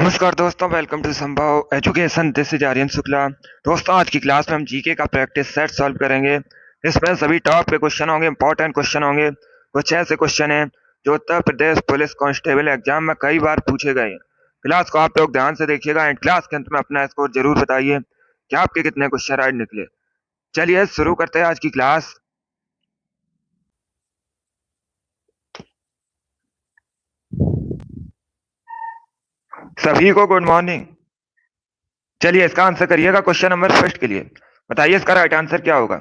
नमस्कार दोस्तों, welcome to Sambhav education. This is Aryan Shukla. दोस्तों, आज की क्लास में हम जीके का प्रैक्टिस सेट सॉल्व करेंगे। इसमें सभी टॉप के क्वेश्चन होंगे, इंपॉर्टेंट क्वेश्चन होंगे। कुछ ऐसे क्वेश्चन हैं जो Uttar Pradesh police constable exam में कई बार पूछे गए हैं। क्लास को आप लोग ध्यान से देखिएगा एंड क्लास के अंत में अपना स्कोर जरूर बताइए कि आपके कितने क्वेश्चन राइट निकले। चलिए शुरू करते हैं आज की क्लास। सभी को गुड मॉर्निंग। चलिए इसका आंसर करिएगा क्वेश्चन नंबर फर्स्ट के लिए। बताइए इसका राइट आंसर क्या होगा।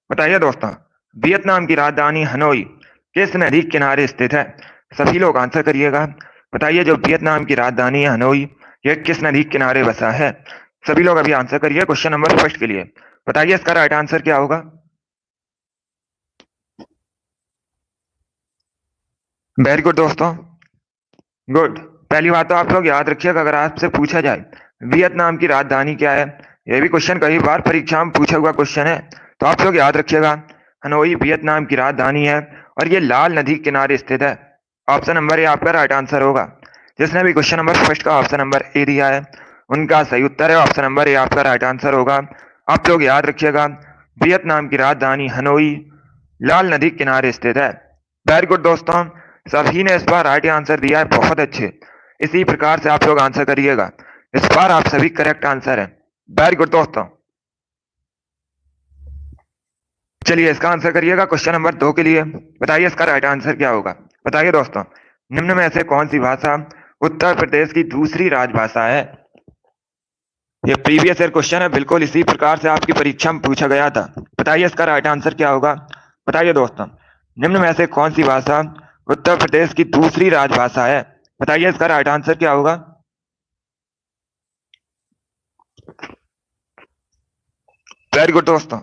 बताइए दोस्तों, वियतनाम की राजधानी हनोई किस नदी के किनारे स्थित है। सभी लोग आंसर करिएगा। बताइए जो वियतनाम की राजधानी है हनोई, यह किस नदी के किनारे बसा है। सभी लोग अभी आंसर करिए क्वेश्चन नंबर फर्स्ट के लिए। बताइए इसका राइट आंसर क्या होगा। वेरी गुड दोस्तों, गुड। पहली बात तो आप लोग याद रखिएगा, अगर आपसे पूछा जाए वियतनाम की राजधानी क्या है, यह भी क्वेश्चन कई बार परीक्षा में पूछा हुआ क्वेश्चन है, तो आप लोग याद रखिएगा हनोई वियतनाम की राजधानी है और ये लाल नदी के किनारे स्थित है। ऑप्शन नंबर ए आपका राइट आंसर होगा। जिसने भी क्वेश्चन नंबर फर्स्ट का ऑप्शन नंबर ए दिया है उनका सही उत्तर है ऑप्शन नंबर ए आपका राइट आंसर होगा। आप लोग याद रखिएगा वियतनाम की राजधानी हनोई लाल नदी के किनारे स्थित है। वेरी गुड दोस्तों, सभी ने इस बार राइट आंसर दिया है, बहुत अच्छे। इसी प्रकार से आप लोग आंसर करिएगा, इस बार आप सभी करेक्ट आंसर है। वेरी गुड दोस्तों। चलिए इसका आंसर करिएगा क्वेश्चन नंबर 2 के लिए। बताइए इसका राइट आंसर क्या होगा। बताइए दोस्तों, निम्न में से कौन सी भाषा उत्तर प्रदेश की दूसरी राजभाषा है। ये प्रीवियस ईयर क्वेश्चन है, बिल्कुल इसी प्रकार से आपकी परीक्षा में पूछा गया था। बताइए इसका राइट आंसर क्या होगा। बताइए दोस्तों, निम्न में से कौन सी भाषा उत्तर प्रदेश की दूसरी राजभाषा है। बताइए इसका राइट आंसर क्या होगा। वेरी गुड दोस्तों,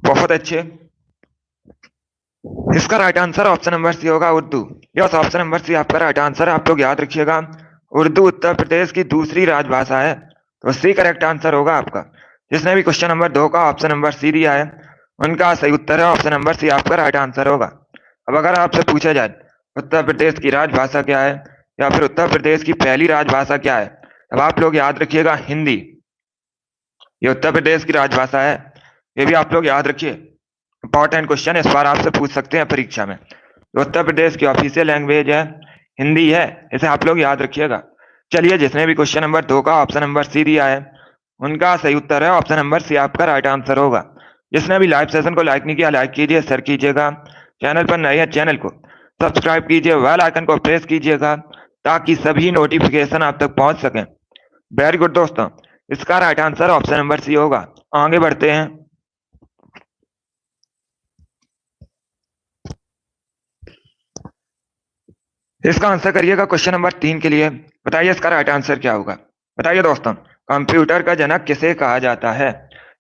बहुत अच्छे। इसका right answer option number C होगा, Urdu. Yes, option number C आपका राइट आंसर है। आप लोग याद रखिएगा उर्दू उत्तर प्रदेश की दूसरी राजभाषा है, तो सी करेक्ट आंसर होगा आपका। जिसने भी क्वेश्चन नंबर 2 का ऑप्शन नंबर सी दिया है उनका सही उत्तर है ऑप्शन नंबर सी आपका राइट आंसर होगा। अब अगर आपसे पूछा जाए उत्तर प्रदेश की राजभाषा क्या है या फिर उत्तर प्रदेश की पहली राजभाषा क्या है, अब आप लोग याद रखिएगा हिंदी। ये उत्तर प्रदेश की राजभाषा है, ये भी आप लोग याद रखिए। इंपॉर्टेंट क्वेश्चन इस बार आपसे पूछ सकते हैं परीक्षा में। उत्तर प्रदेश की ऑफिशियल लैंग्वेज है हिंदी है, इसे आप लोग याद रखिएगा। चलिए जिसने भी क्वेश्चन नंबर 2 का ऑप्शन नंबर सी दिया है उनका सही उत्तर है ऑप्शन नंबर सी आपका राइट आंसर होगा। जिसने भी लाइव सेशन को लाइक नहीं किया, लाइक कीजिए, शेयर कीजिएगा। चैनल पर नए हैं चैनल को सब्सक्राइब कीजिए, बेल आइकन को प्रेस कीजिएगा ताकि सभी नोटिफिकेशन आप तक पहुंच सके। वेरी गुड दोस्तों, इसका right answer option number C होगा। आगे बढ़ते हैं। इसका आंसर करिएगा क्वेश्चन नंबर 3 के लिए। बताइए इसका राइट आंसर क्या होगा। बताइए दोस्तों, कंप्यूटर का जनक किसे कहा जाता है।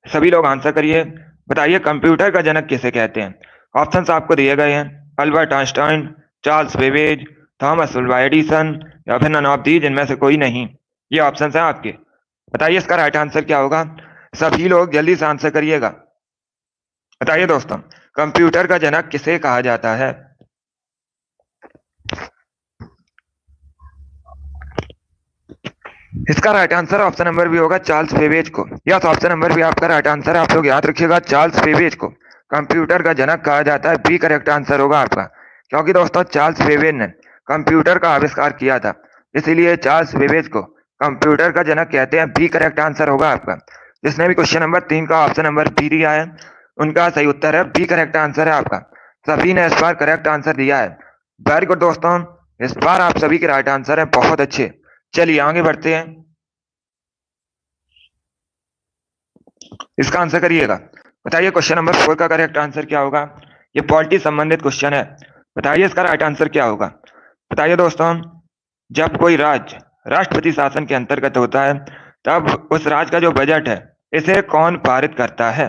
सभी लोग आंसर करिए। बताइए कंप्यूटर का जनक किसे कहते हैं। ऑप्शंस आपको दिए गए हैं, Albert Einstein, Charles Babbage, Thomas Alva Edison या फिर नन ऑफ दीज, इनमें से कोई नहीं। ये ऑप्शंस हैं आपके। बताइए इसका राइट आंसर क्या होगा। सभी लोग जल्दी से आंसर करिएगा। बताइए दोस्तों, कंप्यूटर का जनक किसे कहा जाता है। इसका right answer option number B होगा चार्ल्स बेबेज को। यस, ऑप्शन नंबर भी आपका राइट आंसर है। आप लोग याद रखिएगा चार्ल्स बेबेज को कंप्यूटर का जनक कहा जाता है। बी करेक्ट आंसर होगा आपका, क्योंकि दोस्तों चार्ल्स बेबेज ने कंप्यूटर का आविष्कार किया था, इसीलिए चार्ल्स बेबेज को कंप्यूटर का जनक कहते हैं। बी करेक्ट आंसर होगा आपका। जिसने भी क्वेश्चन नंबर 3 का ऑप्शन नंबर बी दिया है उनका सही उत्तर है बी करेक्ट आंसर है आपका। सभी ने इस बार करेक्ट आंसर दिया है। वेरी गुड दोस्तों, इस बार आप सभी के राइट आंसर है, बहुत अच्छे। चलिए आगे बढ़ते हैं। इसका आंसर करिएगा। बताइए क्वेश्चन नंबर 4 का करेक्ट आंसर क्या होगा। ये पॉलिटी संबंधित क्वेश्चन है। बताइए इसका राइट आंसर क्या होगा। बताइए दोस्तों, जब कोई राज्य राष्ट्रपति शासन के अंतर्गत होता है तब उस राज्य का जो बजट है इसे कौन पारित करता है।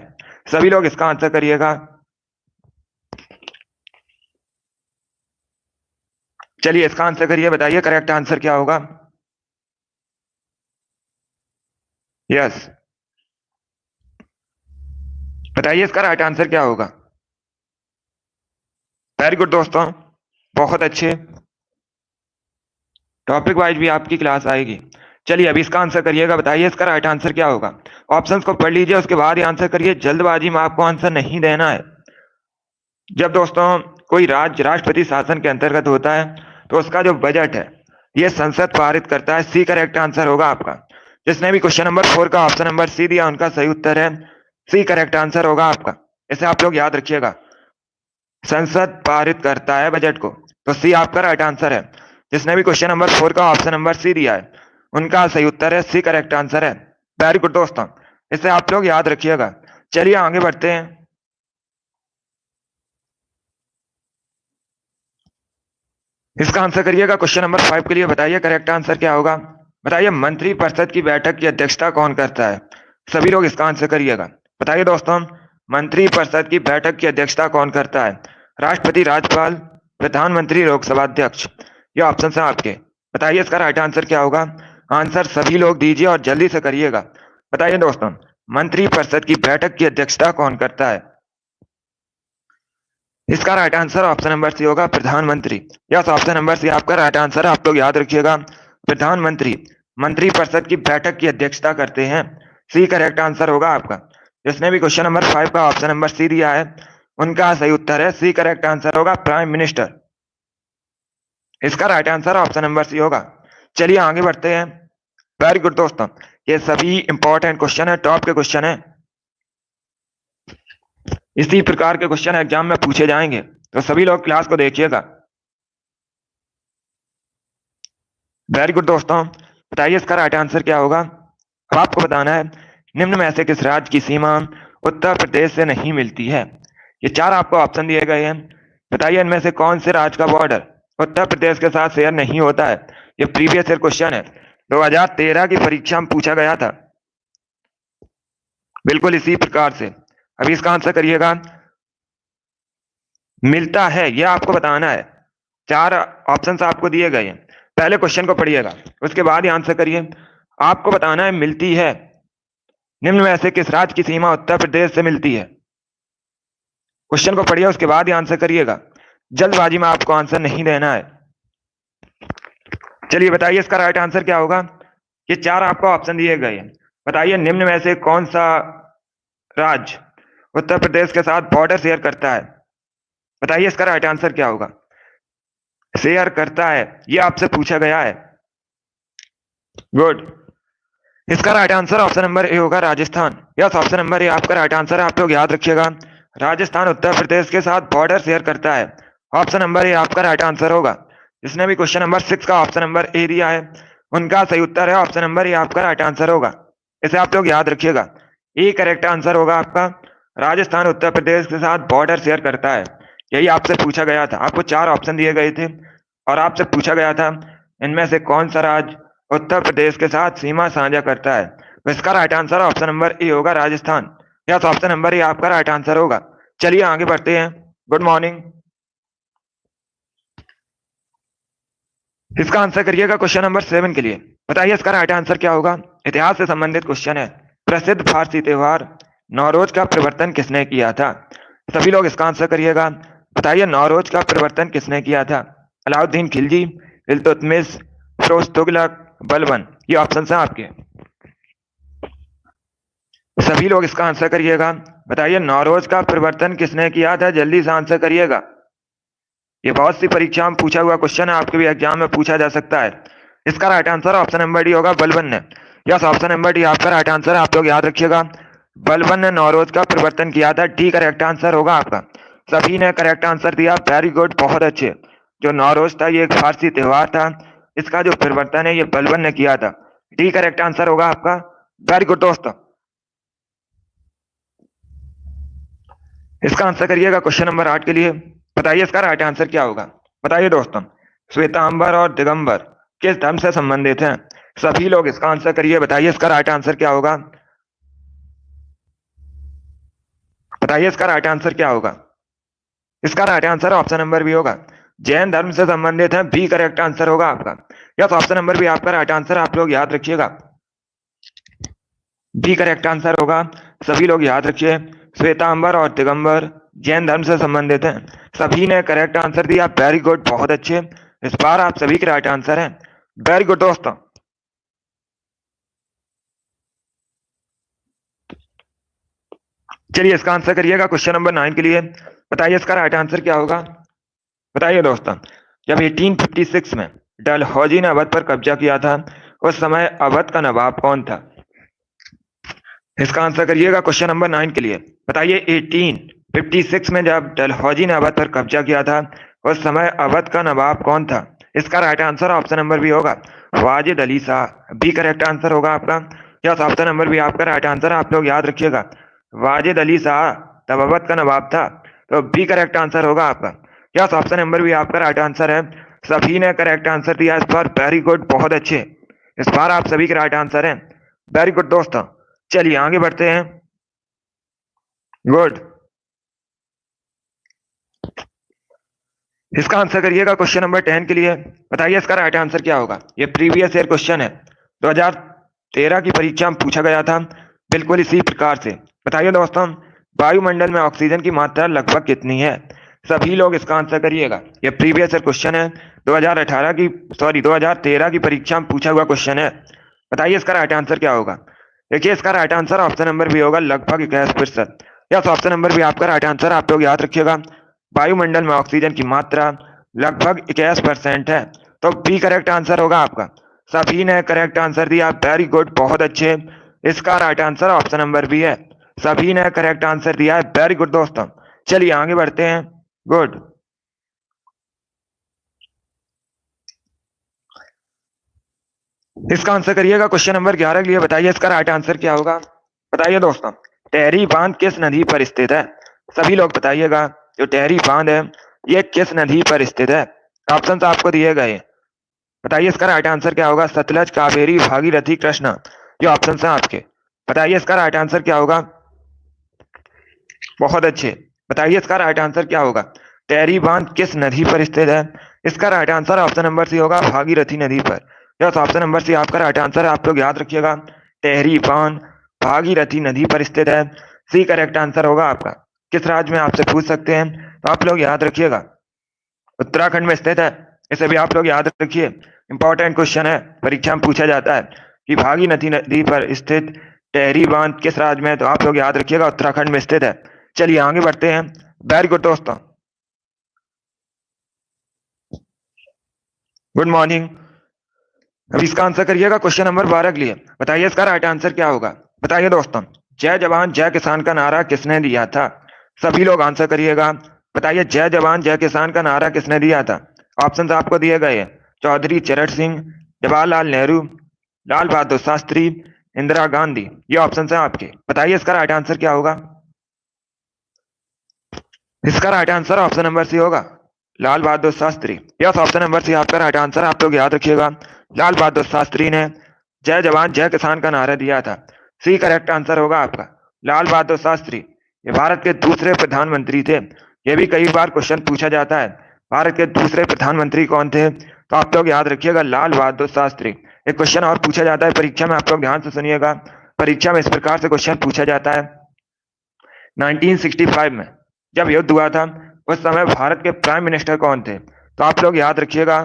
सभी लोग इसका आंसर करिएगा। चलिए इसका आंसर करिए। बताइए करेक्ट आंसर क्या होगा। यस, बताइए इसका राइट आंसर क्या होगा। वेरी गुड दोस्तों, बहुत अच्छे। टॉपिक वाइज भी आपकी क्लास आएगी। चलिए अभी इसका आंसर करिएगा, बताइए इसका राइट आंसर क्या होगा। ऑप्शंस को पढ़ लीजिए, उसके बाद ही आंसर करिए, जल्दबाजी में आपको आंसर नहीं देना है। जब दोस्तों कोई राज्य राष्ट्रपति शासन के अंतर्गत होता है तो उसका जो बजट है ये संसद पारित करता है। सी करेक्ट आंसर होगा आपका। जिसने भी क्वेश्चन नंबर 4 का ऑप्शन नंबर सी दिया उनका सही उत्तर है सी करेक्ट आंसर होगा आपका। इसे आप लोग याद रखिएगा, संसद पारित करता है बजट को, तो सी आपका राइट आंसर है। जिसने भी क्वेश्चन नंबर 4 का ऑप्शन नंबर सी दिया है उनका सही उत्तर है सी करेक्ट आंसर है। वेरी गुड दोस्तों, इसे आप लोग याद रखिएगा। चलिए आगे बढ़ते हैं। इसका आंसर करिएगा क्वेश्चन नंबर 5 के लिए, बताइए करेक्ट आंसर क्या होगा। बताइए मंत्रिपरिषद की बैठक की अध्यक्षता कौन करता है। सभी लोग इसका आंसर करिएगा। बताइए दोस्तों मंत्रिपरिषद की बैठक की अध्यक्षता कौन करता है। राष्ट्रपति, राज्यपाल, प्रधानमंत्री, लोकसभा अध्यक्ष। ये ऑप्शन है आपके। बताइए इसका राइट आंसर क्या होगा। आंसर सभी लोग दीजिए और जल्दी से करिएगा। बताइए दोस्तों मंत्रिपरिषद की बैठक की अध्यक्षता कौन करता है। इसका right answer option number C होगा, प्रधानमंत्री। यस, ऑप्शन नंबर सी आपका राइट आंसर है। आप लोग याद रखिएगा, प्रधानमंत्री मंत्रिपरिषद की बैठक की अध्यक्षता करते हैं। सी करेक्ट आंसर होगा आपका। जिसने भी क्वेश्चन नंबर 5 का ऑप्शन नंबर सी दिया है उनका सही उत्तर है सी करेक्ट आंसर होगा, प्राइम मिनिस्टर। इसका right answer option number C होगा। चलिए आगे बढ़ते हैं। वेरी गुड दोस्तों, ये सभी इंपॉर्टेंट क्वेश्चन है, टॉप के क्वेश्चन है। इसी प्रकार के क्वेश्चन एग्जाम में पूछे जाएंगे, तो सभी लोग क्लास को देखिएगा। वेरी गुड दोस्तों, बताइए इसका राइट आंसर क्या होगा। अब आपको बताना है निम्न में से किस राज्य की सीमा उत्तर प्रदेश से नहीं मिलती है। ये 4 आपको ऑप्शन दिए गए हैं। बताइए इनमें से कौन से राज्य का बॉर्डर उत्तर प्रदेश के साथ शेयर नहीं होता है। ये प्रीवियस ईयर क्वेश्चन है, 2013 की परीक्षा में पूछा गया था, बिल्कुल इसी प्रकार से। अभी इसका आंसर करिएगा। मिलता है यह आपको बताना है। 4 ऑप्शंस आपको दिए गए हैं, पहले क्वेश्चन को पढ़िएगा उसके बाद ही आंसर करिए। आपको बताना है मिलती है निम्न में से किस राज्य की सीमा उत्तर प्रदेश से मिलती है। क्वेश्चन को पढ़िए उसके बाद ही आंसर करिएगा, जल्दबाजी में आपको आंसर नहीं देना है। चलिए बताइए इसका राइट आंसर क्या होगा। ये 4 आपको ऑप्शन दिए गए हैं। बताइए निम्न में से कौन सा राज्य उत्तर प्रदेश के साथ बॉर्डर शेयर करता है। बताइए इसका राइट आंसर क्या होगा। शेयर करता है ये आपसे पूछा गया है। गुड, इसका right answer option number A होगा, Rajasthan. Yes, option number A आपका राइट आंसर है। आप लोग याद रखिएगा, राजस्थान उत्तर प्रदेश के साथ बॉर्डर शेयर करता है। ऑप्शन नंबर ए आपका राइट आंसर होगा। जिसने भी क्वेश्चन नंबर 6 का ऑप्शन नंबर ए दिया है उनका सही उत्तर है ऑप्शन नंबर ए आपका राइट आंसर होगा। इसे आप लोग याद रखिएगा, ए करेक्ट आंसर होगा आपका। राजस्थान उत्तर प्रदेश के साथ बॉर्डर शेयर करता है, यही आपसे पूछा गया था। आपको 4 ऑप्शन दिए गए थे और आपसे पूछा गया था इनमें से कौन सा राज्य उत्तर प्रदेश के साथ सीमा साझा करता है। तो इसका right answer option number A होगा, Rajasthan. Yes, option number A आपका राइट आंसर होगा। चलिए आगे बढ़ते हैं। Good morning. इसका आंसर करिएगा क्वेश्चन नंबर 7 के लिए। बताइए इसका राइट आंसर क्या होगा। इतिहास से संबंधित क्वेश्चन है। प्रसिद्ध फारसी त्योहार नौरोज का प्रवर्तन किसने किया था। सभी लोग इसका आंसर करिएगा। बताइए नौरोज का प्रवर्तन किसने किया था। अलाउद्दीन खिलजी, इल्तुतमिश, फिरोज तुगलक, बलबन। ये ऑप्शन है आपके। सभी लोग इसका आंसर करिएगा। बताइए नौरोज का प्रवर्तन किसने किया था, जल्दी से आंसर करिएगा। ये बहुत सी परीक्षा में पूछा हुआ क्वेश्चन है, आपके भी एग्जाम में पूछा जा सकता है। इसका right answer option number D होगा, बलबन ने। यस, ऑप्शन नंबर डी आपका राइट आंसर है। आप लोग याद रखिएगा, बलबन ने नौरोज का प्रवर्तन किया था। डी करेक्ट आंसर होगा आपका। सभी ने करेक्ट आंसर दिया, वेरी गुड, बहुत अच्छे। जो नौरोज था ये एक फारसी त्योहार था, इसका जो परिवर्तन है ये बलबन ने किया था। डी करेक्ट आंसर होगा आपका। वेरी गुड दोस्तों, इसका आंसर करिएगा क्वेश्चन नंबर 8 के लिए। बताइए इसका राइट आंसर क्या होगा। बताइए दोस्तों श्वेतांबर और दिगंबर किस धर्म से संबंधित हैं। सभी लोग इसका आंसर करिए। बताइए इसका राइट आंसर क्या होगा। बताइए इसका राइट आंसर क्या होगा। इसका right answer option number B होगा, जैन धर्म से संबंधित है। बी करेक्ट आंसर होगा आपका। यस, ऑप्शन नंबर बी आपका राइट आंसर। आप लोग याद रखिएगा, बी करेक्ट आंसर होगा। सभी लोग याद रखिए, श्वेतांबर और दिगंबर जैन धर्म से संबंधित हैं। सभी ने करेक्ट आंसर दिया, वेरी गुड, बहुत अच्छे। इस बार आप सभी के राइट आंसर हैं। वेरी गुड दोस्तों, चलिए इसका आंसर करिएगा क्वेश्चन नंबर 9 के लिए। बताइए इसका राइट आंसर क्या होगा। बताइए दोस्तों, जब 1856 में डलहौजी ने अवध पर कब्जा किया था, उस समय अवध का नवाब कौन था। इसका आंसर करिएगा क्वेश्चन नंबर 9 के लिए। बताइए 1856 में जब डलहौजी ने अवध पर कब्जा किया था, उस समय अवध का नवाब कौन था। इसका right answer option number B होगा, Wajid Ali Shah. B correct answer होगा आपका। यस, ऑप्शन नंबर बी आपका राइट आंसर है। आप लोग याद रखिएगा, वाजिद अली शाह तब अवध का नवाब था, तो बी करेक्ट आंसर होगा आपका। यस, ऑप्शन नंबर बी आपका राइट आंसर है। सभी ने करेक्ट आंसर दिया इस बार, वेरी गुड, बहुत अच्छे। इस बार आप सभी के राइट आंसर है, वेरी गुड दोस्तों। चलिए आगे बढ़ते हैं। गुड। इसका आंसर करिएगा क्वेश्चन नंबर 10 के लिए। बताइए इसका राइट आंसर क्या होगा। ये प्रीवियस ईयर क्वेश्चन है, 2013 की परीक्षा में पूछा गया था, बिल्कुल इसी प्रकार से। बताइए दोस्तों, वायुमंडल में ऑक्सीजन की मात्रा लगभग कितनी है। सभी लोग इसका आंसर करिएगा। ये प्रीवियस ईयर क्वेश्चन है, 2013 की परीक्षा में पूछा हुआ क्वेश्चन है। बताइए इसका राइट आंसर क्या होगा। देखिए इसका right answer option number B होगा, लगभग 21%। यस, ऑप्शन नंबर बी आपका राइट आंसर। आप लोग याद रखिएगा, वायुमंडल में ऑक्सीजन की मात्रा लगभग 21% है, तो बी करेक्ट आंसर होगा आपका। सभी ने करेक्ट आंसर दिया, वेरी गुड, बहुत अच्छे। इसका right answer option number B है। सभी ने करेक्ट आंसर दिया है, वेरी गुड दोस्तों। चलिए आगे बढ़ते हैं। गुड। इसका आंसर करिएगा क्वेश्चन नंबर 11 के लिए। बताइए इसका राइट आंसर क्या होगा। बताइए दोस्तों, टेहरी बांध किस नदी पर स्थित है। सभी लोग बताइएगा, जो टेहरी बांध है ये किस नदी पर स्थित है। ऑप्शन आपको दिए गए, बताइए इसका राइट आंसर क्या होगा। सतलज, कावेरी, भागीरथी, कृष्णा। ये ऑप्शन है आपके। बताइए इसका राइट आंसर क्या होगा। बहुत अच्छे। बताइए इसका राइट आंसर क्या होगा। टेहरी बांध किस नदी पर स्थित है। इसका right answer option number C होगा, भागीरथी नदी पर। यस, ऑप्शन नंबर सी आपका राइट आंसर है। आप लोग याद रखिएगा, टेहरी बांध भागीरथी नदी पर स्थित है। सी करेक्ट आंसर होगा आपका। किस राज्य में आपसे पूछ सकते हैं, तो आप लोग याद रखिएगा, उत्तराखंड में स्थित है। इसे भी आप लोग याद रखिए, इंपॉर्टेंट क्वेश्चन है, परीक्षा में पूछा जाता है कि भागीरथी नदी पर स्थित टेहरी बांध किस राज्य में है, तो आप लोग याद रखिएगा उत्तराखंड में स्थित है। चलिए आगे बढ़ते हैं। वेरी गुड दोस्तों, गुड मॉर्निंग। अब इसका आंसर करिएगा क्वेश्चन नंबर 12 के लिए। बताइए इसका राइट आंसर क्या होगा। बताइए दोस्तों, जय जवान जय किसान का नारा किसने दिया था। सभी लोग आंसर करिएगा। बताइए, जय जवान जय किसान का नारा किसने दिया था। ऑप्शन आपको दिए गए हैं, चौधरी चरण सिंह, जवाहरलाल नेहरू, लाल बहादुर शास्त्री, इंदिरा गांधी। ये ऑप्शन है आपके। बताइए इसका राइट आंसर क्या होगा। इसका right answer option number C होगा, Lal Bahadur Shastri. Yes, option number C आपका राइट आंसर। आप लोग याद रखिएगा, लाल बहादुर शास्त्री ने जय जवान जय किसान का नारा दिया था। सी करेक्ट आंसर होगा आपका, लाल बहादुर शास्त्री। ये भारत के दूसरे प्रधानमंत्री थे। ये भी कई बार क्वेश्चन पूछा जाता है, भारत के दूसरे प्रधानमंत्री कौन थे, तो आप लोग याद रखिएगा, लाल बहादुर शास्त्री। एक क्वेश्चन और पूछा जाता है परीक्षा में, आप लोग ध्यान से सुनिएगा। परीक्षा में इस प्रकार से क्वेश्चन पूछा जाता है, 1965 में जब युद्ध हुआ था, उस समय भारत के प्राइम मिनिस्टर कौन थे, तो आप लोग याद रखिएगा,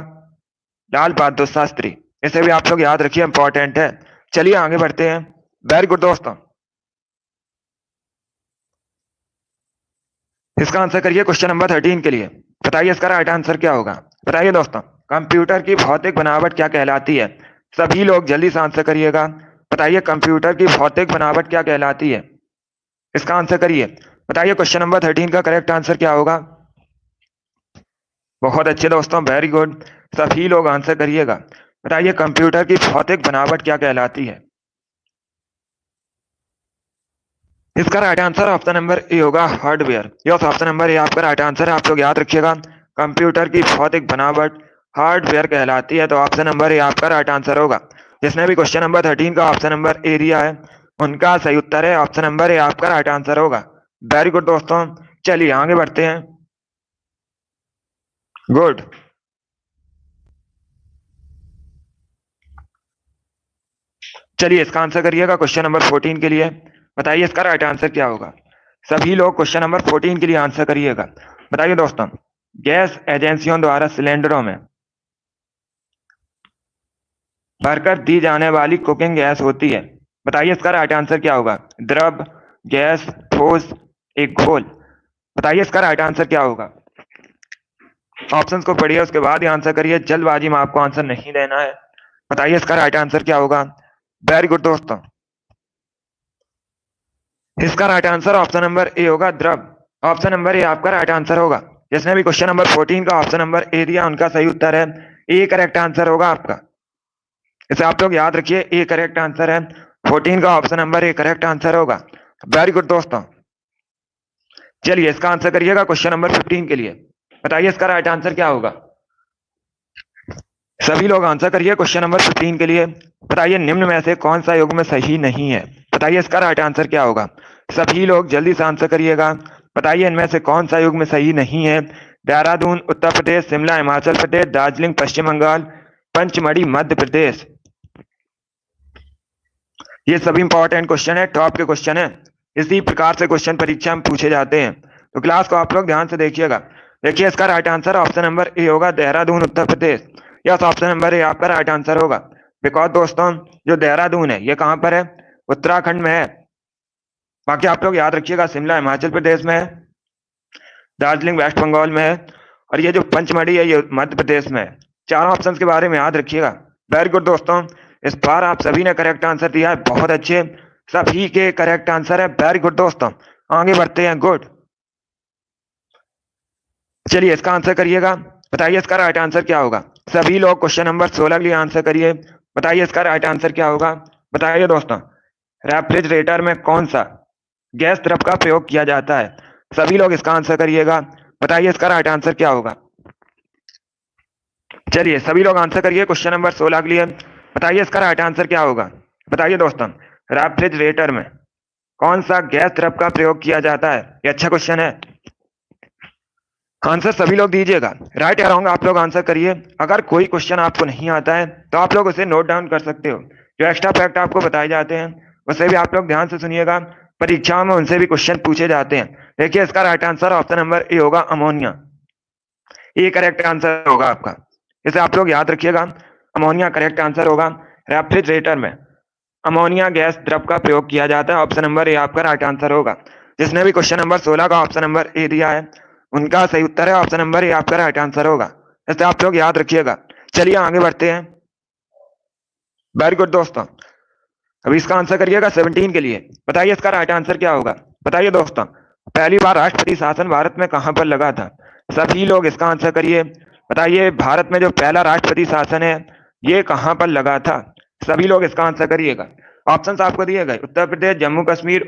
लाल बहादुर शास्त्री। इसे भी आप लोग याद रखिए, इंपॉर्टेंट है। चलिए आगे बढ़ते हैं। वेरी गुड दोस्तों, इसका आंसर करिए क्वेश्चन नंबर 13 के लिए। बताइए इसका राइट आंसर क्या होगा। बताइए दोस्तों, कंप्यूटर की भौतिक बनावट क्या कहलाती है। सभी लोग जल्दी से आंसर करिएगा। बताइए कंप्यूटर की भौतिक बनावट क्या कहलाती है। इसका आंसर करिए। बताइए क्वेश्चन नंबर 13 का करेक्ट आंसर क्या होगा। बहुत अच्छे दोस्तों, वेरी गुड। सभी लोग आंसर करिएगा। बताइए कंप्यूटर की भौतिक बनावट क्या कहलाती है। इसका right answer option number A होगा, hardware. Yes, option number A आपका राइट आंसर है। आप लोग याद रखिएगा, कंप्यूटर की भौतिक बनावट हार्डवेयर कहलाती है, तो ऑप्शन नंबर ए आपका राइट आंसर होगा। जिसने भी क्वेश्चन नंबर 13 का ऑप्शन नंबर ए दिया है, उनका सही उत्तर है ऑप्शन नंबर ए आपका राइट आंसर होगा। वेरी गुड दोस्तों, चलिए आगे बढ़ते हैं। गुड। चलिए इसका आंसर करिएगा क्वेश्चन नंबर 14 के लिए। बताइए इसका राइट आंसर क्या होगा। सभी लोग क्वेश्चन नंबर 14 के लिए आंसर करिएगा। बताइए दोस्तों, गैस एजेंसियों द्वारा सिलेंडरों में भरकर दी जाने वाली कुकिंग गैस होती है। बताइए इसका राइट आंसर क्या होगा। द्रव, गैस, ठोस, एक घोल। बताइए इसका राइट आंसर क्या होगा। ऑप्शंस को पढ़िए, उसके बाद ही आंसर करिए, जल्दबाजी में आपको आंसर नहीं देना है। बताइए इसका राइट आंसर क्या होगा। वेरी गुड दोस्तों, इसका right answer option number A होगा, द्रव। ऑप्शन नंबर ए आपका राइट आंसर होगा। जिसने भी क्वेश्चन नंबर 14 का ऑप्शन नंबर ए दिया उनका सही उत्तर है ए, करेक्ट आंसर होगा आपका। इसे आप लोग याद रखिए, ए करेक्ट आंसर है। 14 का option number A correct answer होगा। वेरी गुड दोस्तों, चलिए इसका आंसर करिएगा क्वेश्चन नंबर 15 के लिए। बताइए इसका राइट आंसर क्या होगा। सभी लोग आंसर करिए क्वेश्चन नंबर 15 के लिए। बताइए निम्न में से कौन सा युग्म सही नहीं है। बताइए इसका राइट आंसर क्या होगा। सभी लोग जल्दी से आंसर करिएगा। बताइए इनमें से कौन सा युग्म सही नहीं है। देहरादून उत्तर प्रदेश, शिमला हिमाचल प्रदेश, दार्जिलिंग पश्चिम बंगाल, पंचमढ़ी मध्य प्रदेश। ये सभी इंपॉर्टेंट क्वेश्चन है, टॉप के क्वेश्चन है। इसी प्रकार से क्वेश्चन परीक्षा में पूछे जाते हैं, तो क्लास को आप लोग ध्यान से देखिएगा। देखिए इसका right answer option number A होगा, देहरादून उत्तर Pradesh. Yes, option number A आपका राइट आंसर होगा। बिकॉज दोस्तों जो देहरादून है ये कहाँ पर है, उत्तराखंड में है। बाकी आप लोग याद रखिएगा, शिमला हिमाचल प्रदेश में है, दार्जिलिंग वेस्ट बंगाल में है, और ये जो पंचमढ़ी है ये मध्य प्रदेश में है। चारों ऑप्शन के बारे में याद रखिएगा। वेरी गुड दोस्तों, इस बार आप सभी ने करेक्ट आंसर दिया है, बहुत अच्छे, सभी के करेक्ट आंसर है। वेरी गुड दोस्तों, आगे बढ़ते हैं। गुड, चलिए इसका आंसर करिएगा। बताइए इसका राइट आंसर क्या होगा। सभी लोग क्वेश्चन नंबर 16 के लिए आंसर करिए। बताइए इसका राइट आंसर क्या होगा। बताइए दोस्तों, रेफ्रिजरेटर में कौन सा गैस द्रव का प्रयोग किया जाता है। सभी लोग इसका आंसर करिएगा। बताइए इसका राइट आंसर क्या होगा। चलिए सभी लोग आंसर करिए क्वेश्चन नंबर 16 के लिए। बताइए इसका राइट आंसर क्या होगा। बताइए दोस्तों, रेफ्रिजरेटर में कौन सा गैस द्रव का प्रयोग किया जाता है। ये अच्छा क्वेश्चन है, आंसर सभी लोग दीजिएगा। राइट या रॉन्ग आप लोग आंसर करिए। अगर कोई क्वेश्चन आपको नहीं आता है तो आप लोग उसे नोट डाउन कर सकते हो। जो एक्स्ट्रा फैक्ट आपको बताए जाते हैं उसे भी आप लोग ध्यान से सुनिएगा, परीक्षाओं में उनसे भी क्वेश्चन पूछे जाते हैं। देखिए इसका right answer option number A होगा, अमोनिया। ये करेक्ट आंसर होगा आपका, इसे आप लोग याद रखिएगा, अमोनिया करेक्ट आंसर होगा। रेफ्रिजरेटर में अमोनिया गैस द्रव का प्रयोग किया जाता है, ऑप्शन नंबर ए आपका राइट आंसर होगा। जिसने भी क्वेश्चन नंबर 16 का ऑप्शन नंबर ए दिया है उनका सही उत्तर है ऑप्शन नंबर ए आपका राइट आंसर होगा, इसे आप लोग याद रखिएगा। चलिए आगे बढ़ते हैं। वेरी गुड दोस्तों, अभी इसका आंसर करिएगा 17 के लिए। बताइए इसका राइट आंसर क्या होगा। बताइए दोस्तों, पहली बार राष्ट्रपति शासन भारत में कहां पर लगा था। सभी लोग इसका आंसर करिए। बताइए भारत में जो पहला राष्ट्रपति शासन है ये कहां पर लगा था। सभी लोग इसका आंसर करिएगा। ऑप्शंस आपको दिए गए, उत्तर प्रदेश, जम्मू कश्मीर,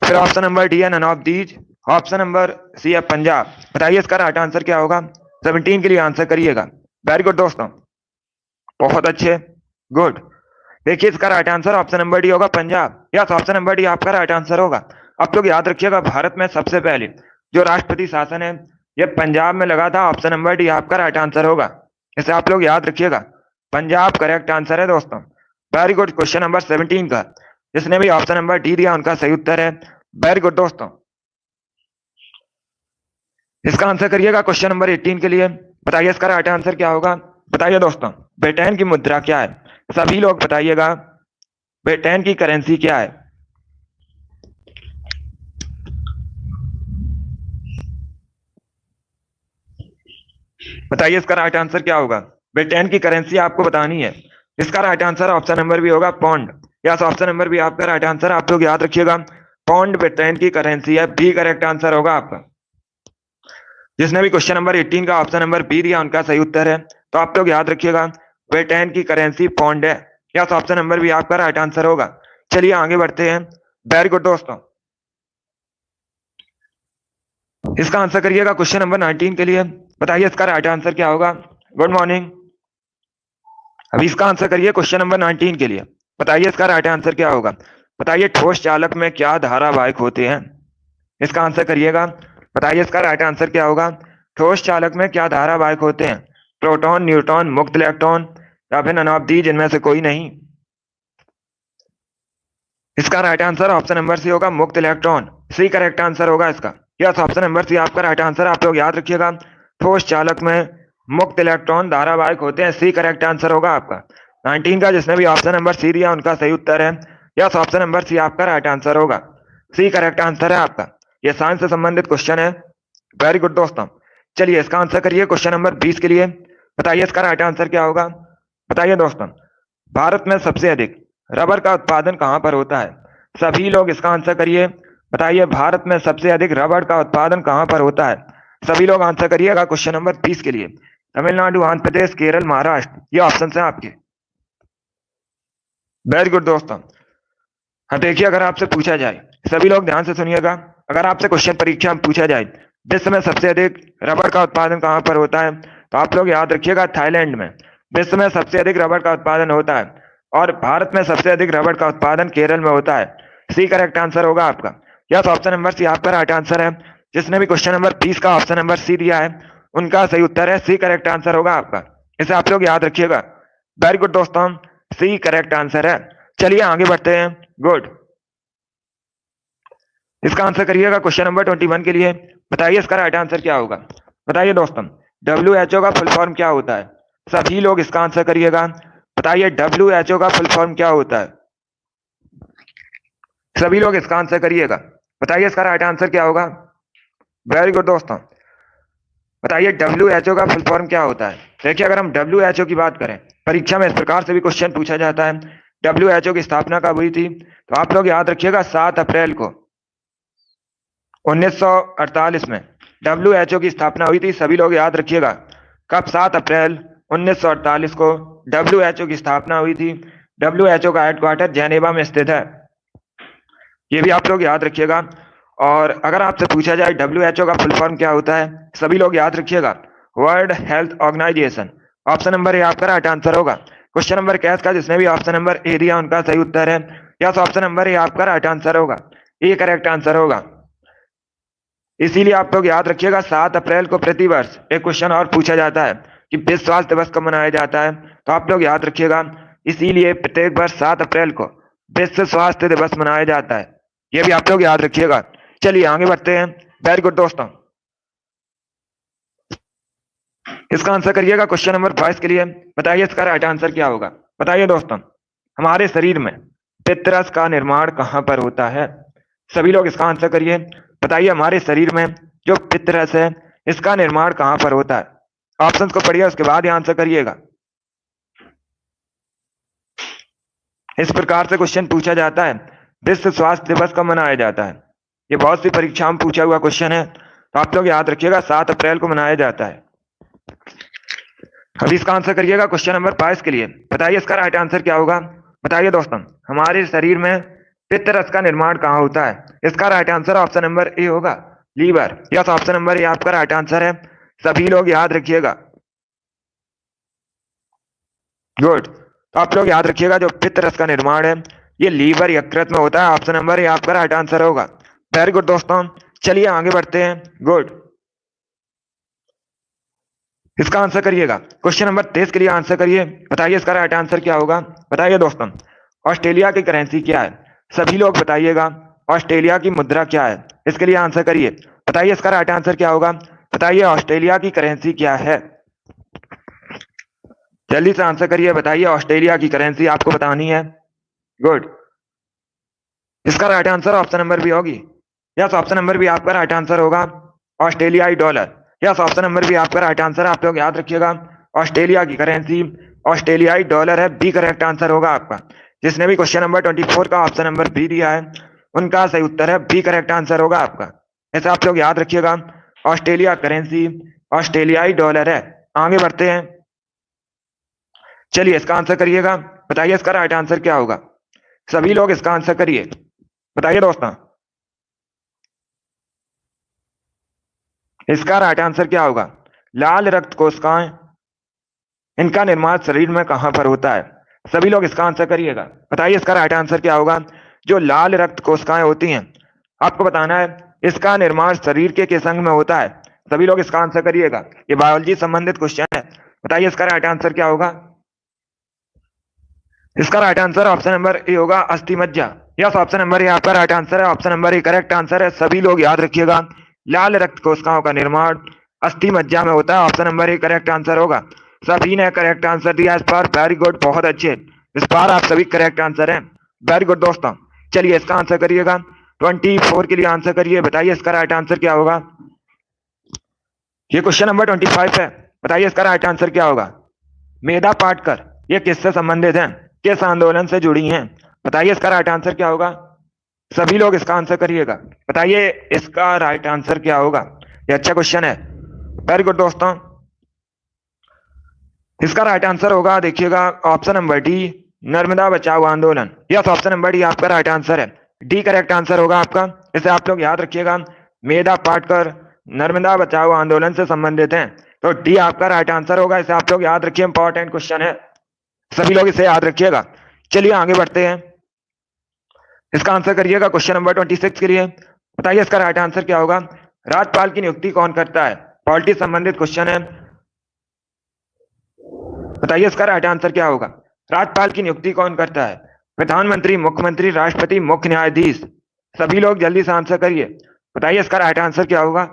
फिर ऑप्शन नंबर डी है none of these, option number C है पंजाब। बताइए इसका राइट आंसर क्या होगा। 17 के लिए आंसर करिएगा। वेरी गुड दोस्तों, बहुत अच्छे, गुड। देखिए इसका right answer option number D होगा, Punjab. Yes, option number D आपका राइट आंसर होगा। आप लोग याद रखिएगा, भारत में सबसे पहले जो राष्ट्रपति शासन है ये पंजाब में लगा था, ऑप्शन नंबर डी आपका राइट आंसर होगा, इसे आप लोग याद रखिएगा। पंजाब करेक्ट आंसर है दोस्तों। वेरी गुड, क्वेश्चन नंबर 17 का जिसने भी ऑप्शन नंबर डी दिया उनका सही उत्तर है। वेरी गुड दोस्तों, इसका आंसर करिएगा क्वेश्चन नंबर 18 के लिए। बताइए इसका राइट आंसर क्या होगा। बताइए दोस्तों, ब्रिटेन की मुद्रा क्या है। सभी लोग बताइएगा, ब्रिटेन की करेंसी क्या है। बताइए इसका राइट आंसर क्या होगा। ब्रिटेन की करेंसी आपको बतानी है। इसका right answer option number B होगा, pound. Yes, option number B आपका राइट आंसर। आप लोग याद रखिएगा, पौंड ब्रिटेन की करेंसी है, बी करेक्ट आंसर होगा आपका। जिसने भी क्वेश्चन नंबर 18 का ऑप्शन नंबर बी दिया उनका सही उत्तर है, तो आप लोग याद रखिएगा ब्रिटेन की करेंसी पौंड है। यस, ऑप्शन नंबर बी आपका राइट आंसर होगा। चलिए आगे बढ़ते हैं। वेरी गुड दोस्तों, इसका आंसर करिएगा क्वेश्चन नंबर 19 के लिए। बताइए इसका राइट आंसर क्या होगा। गुड मॉर्निंग, अभी इसका आंसर करिए क्वेश्चन नंबर 19 के लिए। बताइए इसका राइट आंसर क्या होगा। बताइए ठोस चालक में क्या धारावाहिक होते हैं। इसका आंसर करिएगा। बताइए इसका राइट आंसर क्या होगा। ठोस चालक में क्या धारावाहिक होते हैं। प्रोटॉन, न्यूट्रॉन, मुक्त इलेक्ट्रॉन, या फिर नन ऑफ दीज, इनमें से कोई नहीं। इसका right answer option number C होगा, मुक्त इलेक्ट्रॉन। सी करेक्ट आंसर होगा इसका। यस, ऑप्शन नंबर सी आपका राइट आंसर। आप लोग याद रखिएगा, ठोस चालक में मुक्त इलेक्ट्रॉन धारावाहिक होते हैं, सी करेक्ट आंसर होगा आपका। 19 का जिसने भी ऑप्शन नंबर सी दिया उनका सही उत्तर है। यस, ऑप्शन नंबर सी आपका राइट आंसर होगा। सी करेक्ट आंसर है आपका। यह साइंस से संबंधित क्वेश्चन है। वेरी गुड दोस्तों। चलिए इसका आंसर करिए क्वेश्चन नंबर 20 के लिए। बताइए इसका राइट आंसर क्या होगा। बताइए दोस्तों, भारत में सबसे अधिक रबर का उत्पादन कहां पर होता है। सभी लोग इसका आंसर करिए। बताइए भारत में सबसे अधिक रबर का उत्पादन कहां पर होता है। सभी लोग आंसर करिएगा क्वेश्चन नंबर 20 के लिए। तमिलनाडु, आंध्र प्रदेश, केरल, महाराष्ट्र, ये ऑप्शन है आपके। वेरी गुड दोस्तों। हाँ देखिए, अगर आपसे पूछा जाए, सभी लोग ध्यान से सुनिएगा, अगर आपसे क्वेश्चन परीक्षा में पूछा जाए विश्व में सबसे अधिक रबर का उत्पादन कहां पर होता है, तो आप लोग याद रखिएगा थाईलैंड में विश्व में सबसे अधिक रबर का उत्पादन होता है। और भारत में सबसे अधिक रबर का उत्पादन केरल में होता है। सी करेक्ट आंसर होगा आपका। यस, ऑप्शन नंबर सी आपका राइट आंसर है। जिसने भी क्वेश्चन नंबर 20 का ऑप्शन नंबर सी दिया है, उनका सही उत्तर है सी करेक्ट आंसर होगा आपका। इसे आप लोग याद रखिएगा। वेरी गुड दोस्तों, सी करेक्ट आंसर है। चलिए आगे बढ़ते हैं। गुड। इसका आंसर करिएगा क्वेश्चन नंबर 21 के लिए। बताइए इसका राइट आंसर क्या होगा। बताइए दोस्तों, WHO का फुल फॉर्म क्या होता है। सभी लोग इसका आंसर करिएगा। बताइए WHO का फुल फॉर्म क्या होता है। सभी लोग इसका आंसर करिएगा। बताइए इसका राइट आंसर क्या होगा। वेरी गुड दोस्तों। बताइए WHO का फुल फॉर्म क्या होता है। देखिए, अगर हम WHO की बात करें, परीक्षा में इस प्रकार से भी क्वेश्चन पूछा जाता है। WHO की स्थापना कब हुई थी, तो आप लोग याद रखिएगा 7 अप्रैल को 1948 में WHO की स्थापना हुई थी। सभी लोग याद रखिएगा कब, 7 अप्रैल 1948 को WHO की स्थापना हुई थी। WHO का हेडक्वार्टर जेनेवा में स्थित है, ये भी आप लोग याद रखिएगा। और अगर आपसे पूछा जाए WHO का फुल फॉर्म क्या होता है, सभी लोग याद रखिएगा World Health Organization. Option number A आपका राइट आंसर होगा। क्वेश्चन नंबर कैस का जिसने भी ऑप्शन नंबर ए दिया उनका सही उत्तर है। यस, ऑप्शन नंबर ए आपका राइट आंसर होगा। ए करेक्ट आंसर होगा। इसीलिए आप लोग याद रखिएगा 7 अप्रैल को प्रतिवर्ष एक क्वेश्चन और पूछा जाता है कि विश्व स्वास्थ्य दिवस कब मनाया जाता है, तो आप लोग याद रखिएगा इसीलिए प्रत्येक वर्ष 7 अप्रैल को विश्व स्वास्थ्य दिवस मनाया जाता है। यह भी आप लोग याद रखिएगा। चलिए आगे बढ़ते हैं। वेरी गुड दोस्तों। इसका आंसर करिएगा क्वेश्चन नंबर 22 के लिए। बताइए इसका राइट आंसर क्या होगा। बताइए दोस्तों, हमारे शरीर में पित्तरस का निर्माण कहां पर होता है। सभी लोग इसका आंसर करिए। बताइए हमारे शरीर में जो पित्तरस है, इसका निर्माण कहां पर होता है। ऑप्शंस को पढ़िए, उसके बाद ही आंसर करिएगा। इस प्रकार से क्वेश्चन पूछा जाता है, विश्व स्वास्थ्य दिवस कब मनाया जाता है। ये बहुत सी परीक्षा में पूछा हुआ क्वेश्चन है, तो आप लोग याद रखिएगा 7 अप्रैल को मनाया जाता है। अभी इसका आंसर करिएगा क्वेश्चन नंबर 22 के लिए। बताइए इसका राइट आंसर क्या होगा। बताइए दोस्तों, हमारे शरीर में पित्तरस का निर्माण कहां होता है। इसका right answer option number A होगा, liver. Yes, option number A आपका राइट आंसर है। सभी लोग याद रखिएगा। गुड। तो आप लोग याद रखिएगा जो पित्तरस का निर्माण है ये लीवर यकृत में होता है। ऑप्शन नंबर ए आपका राइट आंसर होगा। वेरी गुड दोस्तों। चलिए आगे बढ़ते हैं। गुड। इसका आंसर करिएगा क्वेश्चन नंबर 23 के लिए आंसर करिए। बताइए इसका राइट आंसर क्या होगा। बताइए दोस्तों, ऑस्ट्रेलिया की करेंसी क्या है। सभी लोग बताइएगा ऑस्ट्रेलिया की मुद्रा क्या है। इसके लिए आंसर करिए। बताइए इसका राइट आंसर क्या होगा। बताइए ऑस्ट्रेलिया की करेंसी क्या है। जल्दी से आंसर करिए। बताइए ऑस्ट्रेलिया की करेंसी आपको बतानी है। गुड। इसका right answer option number B होगी। यस, ऑप्शन नंबर बी आपका राइट आंसर होगा, ऑस्ट्रेलियाई dollar. Yes, option number B आपका राइट आंसर है। आप लोग याद रखिएगा ऑस्ट्रेलिया की करेंसी ऑस्ट्रेलियाई डॉलर है। बी करेक्ट आंसर होगा आपका। जिसने भी क्वेश्चन नंबर 24 का ऑप्शन नंबर बी दिया है उनका सही उत्तर है बी करेक्ट आंसर होगा आपका। ऐसा आप लोग याद रखिएगा ऑस्ट्रेलिया करेंसी ऑस्ट्रेलियाई डॉलर है। आगे बढ़ते हैं। चलिए इसका आंसर करिएगा। बताइए इसका राइट आंसर क्या होगा। सभी लोग इसका आंसर करिए। बताइए दोस्तों, इसका राइट आंसर क्या होगा। लाल रक्त कोशिकाएं, इनका निर्माण शरीर में कहां पर होता है। सभी लोग इसका आंसर करिएगा। बताइए इसका राइट आंसर क्या होगा। जो लाल रक्त कोशिकाएं होती हैं, आपको बताना है इसका निर्माण शरीर के किस अंग में होता है। सभी लोग इसका आंसर करिएगा। ये बायोलॉजी संबंधित क्वेश्चन है। बताइए इसका राइट आंसर क्या होगा। इसका right answer option number A होगा, अस्थि मज्जा। यस, ऑप्शन नंबर ए आपका राइट आंसर है। Option number A correct answer है। सभी लोग याद रखिएगा लाल रक्त कोशिकाओं का निर्माण अस्थि मज्जा में होता है। Option number A correct answer होगा। सभी ने करेक्ट आंसर दिया इस बार। वेरी गुड, बहुत अच्छे। इस बार आप सभी करेक्ट आंसर हैं। वेरी गुड दोस्तों। चलिए इसका आंसर करिएगा। 24 के लिए आंसर करिए, बताइए इसका राइट आंसर क्या होगा। ये क्वेश्चन नंबर 25 है, बताइए इसका राइट आंसर क्या होगा। मेधा पाटकर ये किससे संबंधित हैं, किस आंदोलन से जुड़ी हैं, बताइए इसका राइट आंसर क्या होगा। सभी लोग इसका आंसर करिएगा, बताइए इसका राइट आंसर क्या होगा। ये अच्छा क्वेश्चन है, वेरी गुड दोस्तों। इसका राइट आंसर होगा, देखिएगा, ऑप्शन नंबर डी, नर्मदा बचाओ आंदोलन। यस, ऑप्शन नंबर डी आपका राइट आंसर है। डी करेक्ट आंसर होगा आपका, इसे आप लोग याद रखिएगा। मेधा पाटकर नर्मदा बचाओ आंदोलन से संबंधित हैं, तो डी आपका राइट आंसर होगा, इसे आप लोग याद रखिए, इंपॉर्टेंट क्वेश्चन है, सभी लोग इसे याद रखिएगा। चलिए आगे बढ़ते हैं, इसका आंसर करिएगा क्वेश्चन नंबर 26 के लिए, बताइए इसका राइट आंसर क्या होगा। राज्यपाल की नियुक्ति कौन करता है, पॉलिटी संबंधित क्वेश्चन है, बताइए इसका राइट आंसर क्या होगा। राज्यपाल की नियुक्ति कौन करता है, प्रधानमंत्री, मुख्यमंत्री, राष्ट्रपति, मुख्य न्यायाधीश। सभी लोग जल्दी से आंसर करिए, बताइए इसका राइट आंसर क्या होगा।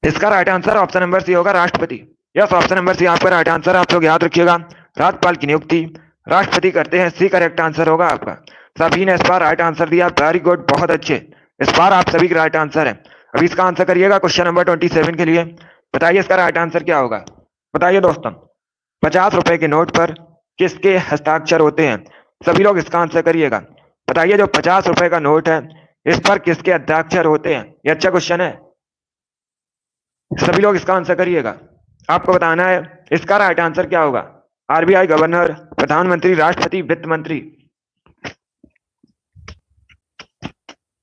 इसका right answer option number C होगा, राष्ट्रपति। यस, ऑप्शन नंबर सी आपका राइट आंसर, आप लोग याद रखिएगा, राज्यपाल की नियुक्ति राष्ट्रपति करते हैं, सी करेक्ट आंसर होगा आपका। सभी ने इस बार राइट आंसर दिया, वेरी गुड, बहुत अच्छे, इस बार आप सभी का राइट आंसर है। अभी इसका आंसर करिएगा क्वेश्चन नंबर 27 के लिए, बताइए इसका राइट आंसर क्या होगा। बताइए दोस्तों, 50 रुपए के नोट पर किसके हस्ताक्षर होते हैं, सभी लोग इसका आंसर करिएगा, बताइए जो 50 रुपए का नोट है इस पर किसके हस्ताक्षर होते हैं। ये अच्छा क्वेश्चन है, सभी लोग इसका आंसर करिएगा, आपको बताना है इसका राइट आंसर क्या होगा। आरबीआई गवर्नर, प्रधानमंत्री, राष्ट्रपति, वित्त मंत्री।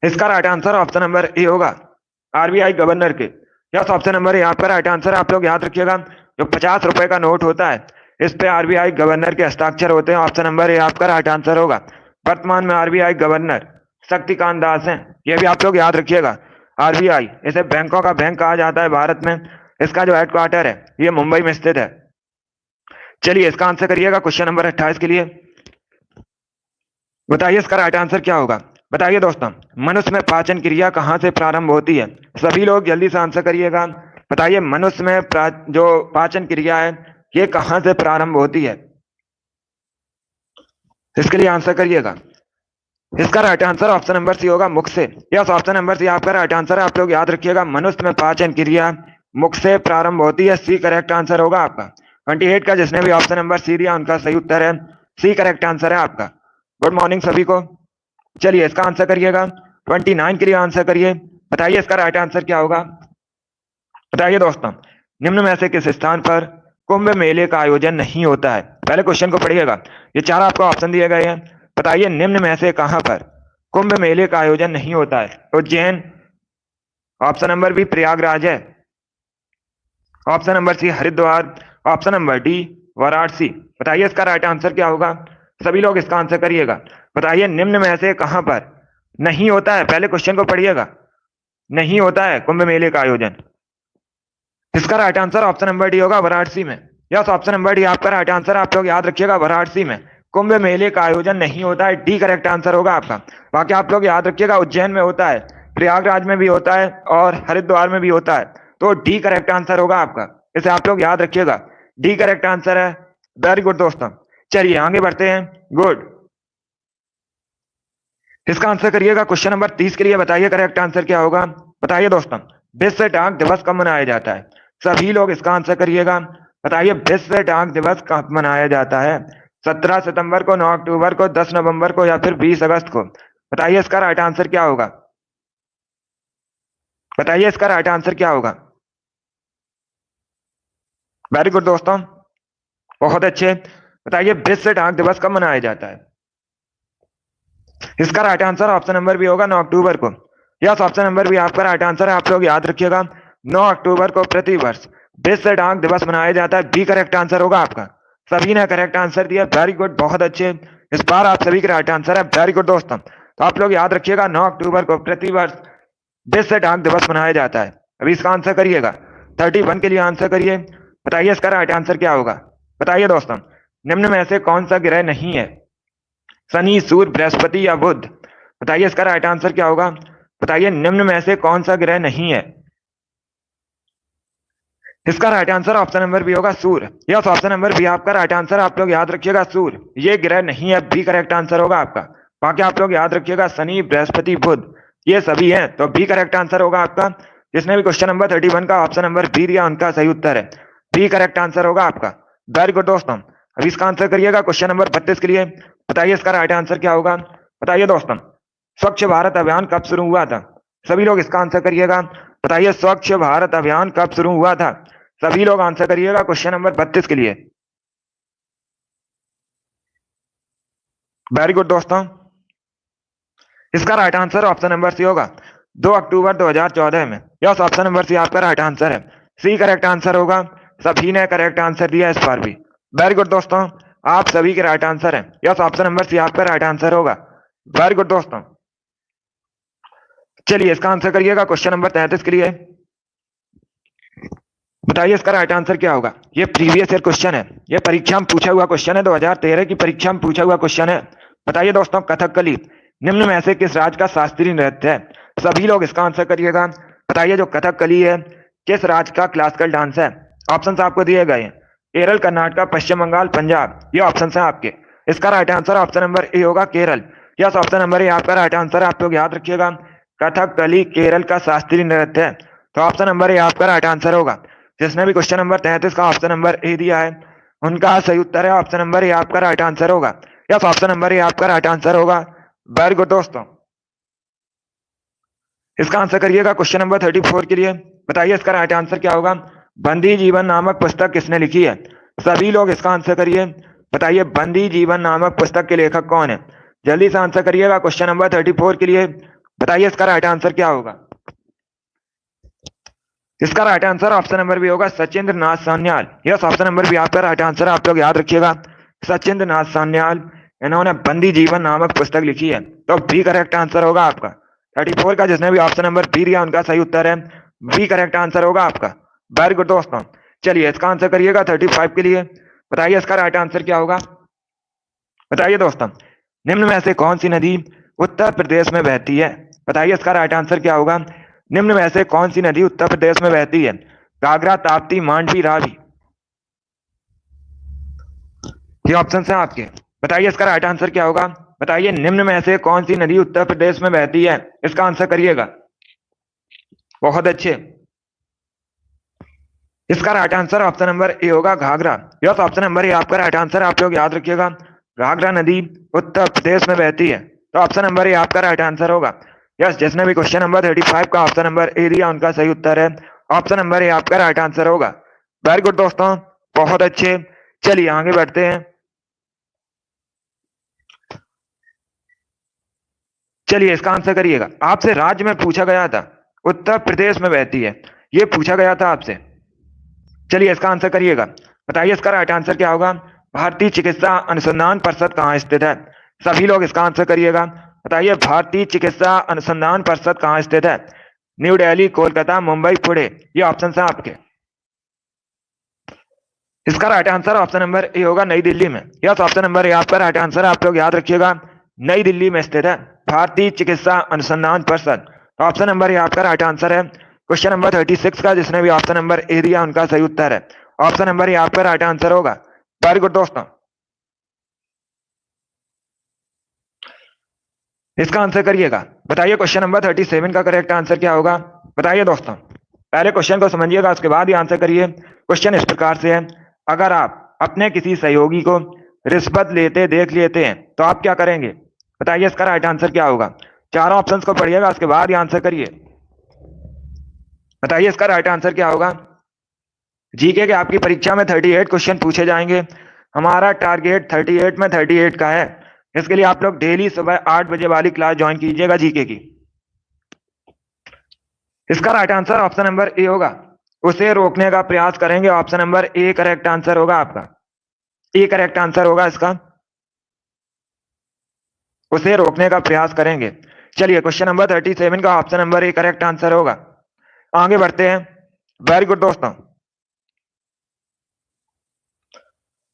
इसका right answer option number A होगा, आरबीआई गवर्नर के। यस, ऑप्शन नंबर ए आपका राइट आंसर, आप लोग याद रखिएगा, जो 50 रुपए का नोट होता है इस पे आरबीआई गवर्नर के हस्ताक्षर होते हैं, ऑप्शन नंबर ए आपका राइट आंसर होगा। वर्तमान में आरबीआई गवर्नर शक्तिकांत दास हैं, ये भी आप लोग याद रखिएगा। आरबीआई, इसे बैंकों का बैंक कहा जाता है भारत में, इसका जो हेडक्वार्टर है ये मुंबई में स्थित है। चलिए इसका आंसर करिएगा क्वेश्चन नंबर 28 के लिए, बताइए इसका राइट आंसर क्या होगा। बताइए दोस्तों, मनुष्य में पाचन क्रिया कहां से प्रारंभ होती है, सभी लोग जल्दी से आंसर करिएगा, बताइए मनुष्य में जो पाचन क्रिया है ये कहां से प्रारंभ होती है, इसके लिए आंसर करिएगा। इसका right answer option number C होगा, मुख से। यस, ऑप्शन नंबर सी आपका राइट आंसर है, आप लोग याद रखिएगा, मनुष्य में पाचन क्रिया मुख से प्रारंभ होती है, सी करेक्ट आंसर होगा आपका। 28 का जिसने भी ऑप्शन नंबर सी दिया उनका सही उत्तर है, सी करेक्ट आंसर है आपका। गुड मॉर्निंग सभी को। चलिए इसका आंसर करिएगा, 29 के लिए आंसर करिए, बताइए इसका राइट आंसर क्या होगा। बताइए दोस्तों, निम्न में से किस स्थान पर कुंभ मेले का आयोजन नहीं होता है, पहले क्वेश्चन को पढ़िएगा, ये चार आपको ऑप्शन दिए गए हैं, बताइए निम्न में से कहां पर कुंभ मेले का आयोजन नहीं होता है। Ujjain, option number B Prayagraj है, option number C Haridwar, option number D Varanasi. बताइए इसका राइट आंसर क्या होगा, सभी लोग इसका आंसर करिएगा, बताइए निम्न में से कहां पर नहीं होता है, पहले क्वेश्चन को पढ़िएगा, नहीं होता है कुंभ मेले का आयोजन। इसका right answer option number D होगा, वाराणसी में। यस, ऑप्शन नंबर डी आपका राइट आंसर, आप लोग याद रखिएगा, वाराणसी में कुंभ मेले का आयोजन नहीं होता है, डी करेक्ट आंसर होगा आपका। बाकी आप लोग याद रखिएगा, उज्जैन में होता है, प्रयागराज में भी होता है और हरिद्वार में भी होता है, तो डी करेक्ट आंसर होगा आपका, इसे आप लोग याद रखिएगा, डी करेक्ट आंसर है। वेरी गुड दोस्तों, चलिए आगे बढ़ते हैं, गुड। इसका आंसर करिएगा क्वेश्चन नंबर 30 के लिए, बताइए करेक्ट आंसर क्या होगा। बताइए दोस्तों, विश्व डाक दिवस कब मनाया जाता है, सभी लोग इसका आंसर करिएगा, बताइए विश्व डाक दिवस कब मनाया जाता है, 17 सितंबर को, 9 अक्टूबर को, 10 नवंबर को या फिर 20 अगस्त को। बताइए इसका राइट आंसर क्या होगा, बताइए इसका राइट आंसर क्या होगा। वेरी गुड दोस्तों, बहुत अच्छे, बताइए विश्व डाक दिवस कब मनाया जाता है। इसका right answer option number B होगा, 9 अक्टूबर को। यस, ऑप्शन नंबर भी आपका राइट आंसर है, आप लोग याद रखिएगा, 9 अक्टूबर को प्रतिवर्ष विश्व डाक दिवस मनाया जाता है, बी करेक्ट आंसर होगा आपका। सभी ने करेक्ट आंसर दिया, वेरी गुड, बहुत अच्छे, इस बार आप सभी का राइट आंसर है, वेरी गुड दोस्तों। तो आप लोग याद रखिएगा, 9 अक्टूबर को प्रतिवर्ष विश्व डाक दिवस मनाया जाता है। अभी इसका आंसर करिएगा, 31 के लिए आंसर करिए, बताइए इसका राइट आंसर क्या होगा। बताइए दोस्तों, निम्न में से कौन सा ग्रह नहीं है, शनि, सूर्य, बृहस्पति या बुध। बताइए इसका राइट आंसर क्या होगा, बताइए निम्न में से कौन सा ग्रह नहीं है। इसका right answer option number B होगा सूर्य। यस, ऑप्शन नंबर बी आपका राइट आंसर। आप लोग याद रखिएगा सूर्य ये ग्रह नहीं है, बी करेक्ट आंसर होगा आपका। बाकी आप लोग याद रखिएगा शनि, बृहस्पति, बुध ये सभी हैं, तो बी करेक्ट आंसर होगा आपका। जिसने भी क्वेश्चन नंबर 31 का ऑप्शन नंबर बी दिया उनका सही उत्तर है, बी करेक्ट आंसर होगा आपका। वेरी गुड दोस्तों। अभी इसका आंसर करिएगा क्वेश्चन नंबर 32 के लिए। बताइए इसका राइट आंसर क्या होगा। बताइए दोस्तों, स्वच्छ भारत अभियान कब शुरू हुआ था। सभी लोग इसका आंसर करिएगा। बताइए स्वच्छ भारत अभियान कब शुरू हुआ था। सभी लोग आंसर करिएगा क्वेश्चन नंबर 32 के लिए। वेरी गुड दोस्तों। इसका right answer option number C होगा 2 अक्टूबर 2014 में। यस, ऑप्शन नंबर सी आपका राइट आंसर है, सी करेक्ट आंसर होगा। सभी ने करेक्ट आंसर दिया इस बार भी। वेरी गुड दोस्तों, आप सभी के राइट आंसर है। यस, ऑप्शन नंबर सी आपका राइट आंसर होगा। वेरी गुड दोस्तों। चलिए इसका आंसर करिएगा क्वेश्चन नंबर 33 के लिए। बताइए इसका राइट आंसर क्या होगा। ये प्रीवियस ईयर क्वेश्चन है, ये परीक्षा में पूछा हुआ क्वेश्चन है, 2013 की परीक्षा में पूछा हुआ क्वेश्चन है। बताइए दोस्तों, कथकली निम्न में से किस राज्य का शास्त्रीय नृत्य है। सभी लोग इसका आंसर करिएगा। बताइए जो कथकली है किस राज्य का क्लासिकल डांस है। ऑप्शन आपको दिए गए हैं, केरल, कर्नाटक, पश्चिम बंगाल, पंजाब, ये ऑप्शन है आपके। इसका right answer option number A होगा, Kerala. Yes, option number A आपका राइट आंसर है। आप लोग याद रखिएगा कथकली केरल का शास्त्रीय नृत्य है, तो ऑप्शन नंबर ए आपका राइट आंसर होगा। जिसने भी क्वेश्चन नंबर 33 का ऑप्शन नंबर ए दिया है उनका सही उत्तर है, ऑप्शन नंबर ए आपका राइट आंसर होगा। यस, ऑप्शन नंबर ए आपका राइट आंसर होगा। वेरी गुड दोस्तों। इसका आंसर करिएगा क्वेश्चन नंबर 34 के लिए। बताइए इसका राइट आंसर क्या होगा। बंदी जीवन नामक पुस्तक किसने लिखी है। सभी लोग इसका आंसर करिए। बताइए बंदी जीवन नामक पुस्तक के लेखक कौन है। जल्दी से आंसर करिएगा क्वेश्चन नंबर 34 के लिए। बताइए इसका राइट आंसर क्या होगा। इसका right answer option number B होगा, Sachindra Nath Sanyal. Yes, option number B आपका राइट आंसर है। आप लोग याद रखिएगा सचिंद्र नाथ सान्याल, इन्होंने बंदी जीवन नामक पुस्तक लिखी है, तो बी करेक्ट आंसर होगा आपका। 34 का जिसने भी ऑप्शन नंबर बी दिया उनका सही उत्तर है, बी करेक्ट आंसर होगा आपका। वेरी गुड दोस्तों। चलिए इसका आंसर करिएगा 35 के लिए। बताइए इसका राइट आंसर क्या होगा। बताइए दोस्तों, निम्न में से कौन सी नदी उत्तर प्रदेश में बहती है। बताइए इसका राइट आंसर क्या होगा। निम्न में से कौन सी नदी उत्तर प्रदेश में बहती है। घाघरा, ताप्ती, मांडवी, रावी, ये ऑप्शन है आपके। बताइए इसका राइट आंसर क्या होगा। बताइए निम्न में से कौन सी नदी उत्तर प्रदेश में बहती है, इसका आंसर करिएगा। बहुत अच्छे। इसका right answer option number A होगा, Ghaghara. Yes, option number A आपका राइट आंसर। आप लोग याद रखिएगा घाघरा नदी उत्तर प्रदेश में बहती है, तो ऑप्शन नंबर ए आपका राइट आंसर होगा। यस, जिसने भी क्वेश्चन नंबर 35 का ऑप्शन नंबर ए दिया उनका सही उत्तर है, ऑप्शन नंबर ए आपका राइट आंसर होगा। वेरी गुड दोस्तों, बहुत अच्छे। चलिए आगे बढ़ते हैं। चलिए इसका आंसर करिएगा। आपसे राज्य में पूछा गया था, उत्तर प्रदेश में बहती है, ये पूछा गया था आपसे। चलिए इसका आंसर करिएगा। बताइए इसका राइट आंसर क्या होगा। भारतीय चिकित्सा अनुसंधान परिषद कहाँ स्थित है। सभी लोग इसका आंसर करिएगा। बताइए भारतीय चिकित्सा अनुसंधान परिषद कहाँ स्थित है। न्यू दिल्ली, कोलकाता, मुंबई, पुणे, ये ऑप्शन है आपके। इसका right answer option number A होगा, नई दिल्ली में। यस, ऑप्शन नंबर ए आपका राइट आंसर है। आप लोग याद रखिएगा नई दिल्ली में स्थित है भारतीय चिकित्सा अनुसंधान परिषद, ऑप्शन नंबर ए आपका राइट आंसर है। क्वेश्चन नंबर 36 का जिसने भी ऑप्शन नंबर ए दिया उनका सही उत्तर है, ऑप्शन नंबर ए आपका राइट आंसर होगा। वेरी गुड दोस्तों। इसका आंसर करिएगा। बताइए क्वेश्चन नंबर 37 का करेक्ट आंसर क्या होगा। बताइए दोस्तों, पहले क्वेश्चन को समझिएगा उसके बाद ही आंसर करिए। क्वेश्चन इस प्रकार से है, अगर आप अपने किसी सहयोगी को रिश्वत लेते देख लेते हैं तो आप क्या करेंगे। बताइए इसका राइट आंसर क्या होगा। चारों ऑप्शंस को पढ़िएगा उसके बाद ही आंसर करिए। बताइए इसका राइट आंसर क्या होगा। जीके के आपकी परीक्षा में 38 क्वेश्चन पूछे जाएंगे। हमारा टारगेट 38 में 38 का है। इसके लिए आप लोग डेली सुबह 8 बजे वाली क्लास ज्वाइन कीजिएगा जीके की। इसका right answer option number A होगा, उसे रोकने का प्रयास करेंगे, option number A correct answer होगा आपका। ए करेक्ट आंसर होगा इसका, उसे रोकने का प्रयास करेंगे। चलिए क्वेश्चन नंबर 37 का option number A correct answer होगा। आगे बढ़ते हैं। वेरी गुड दोस्तों।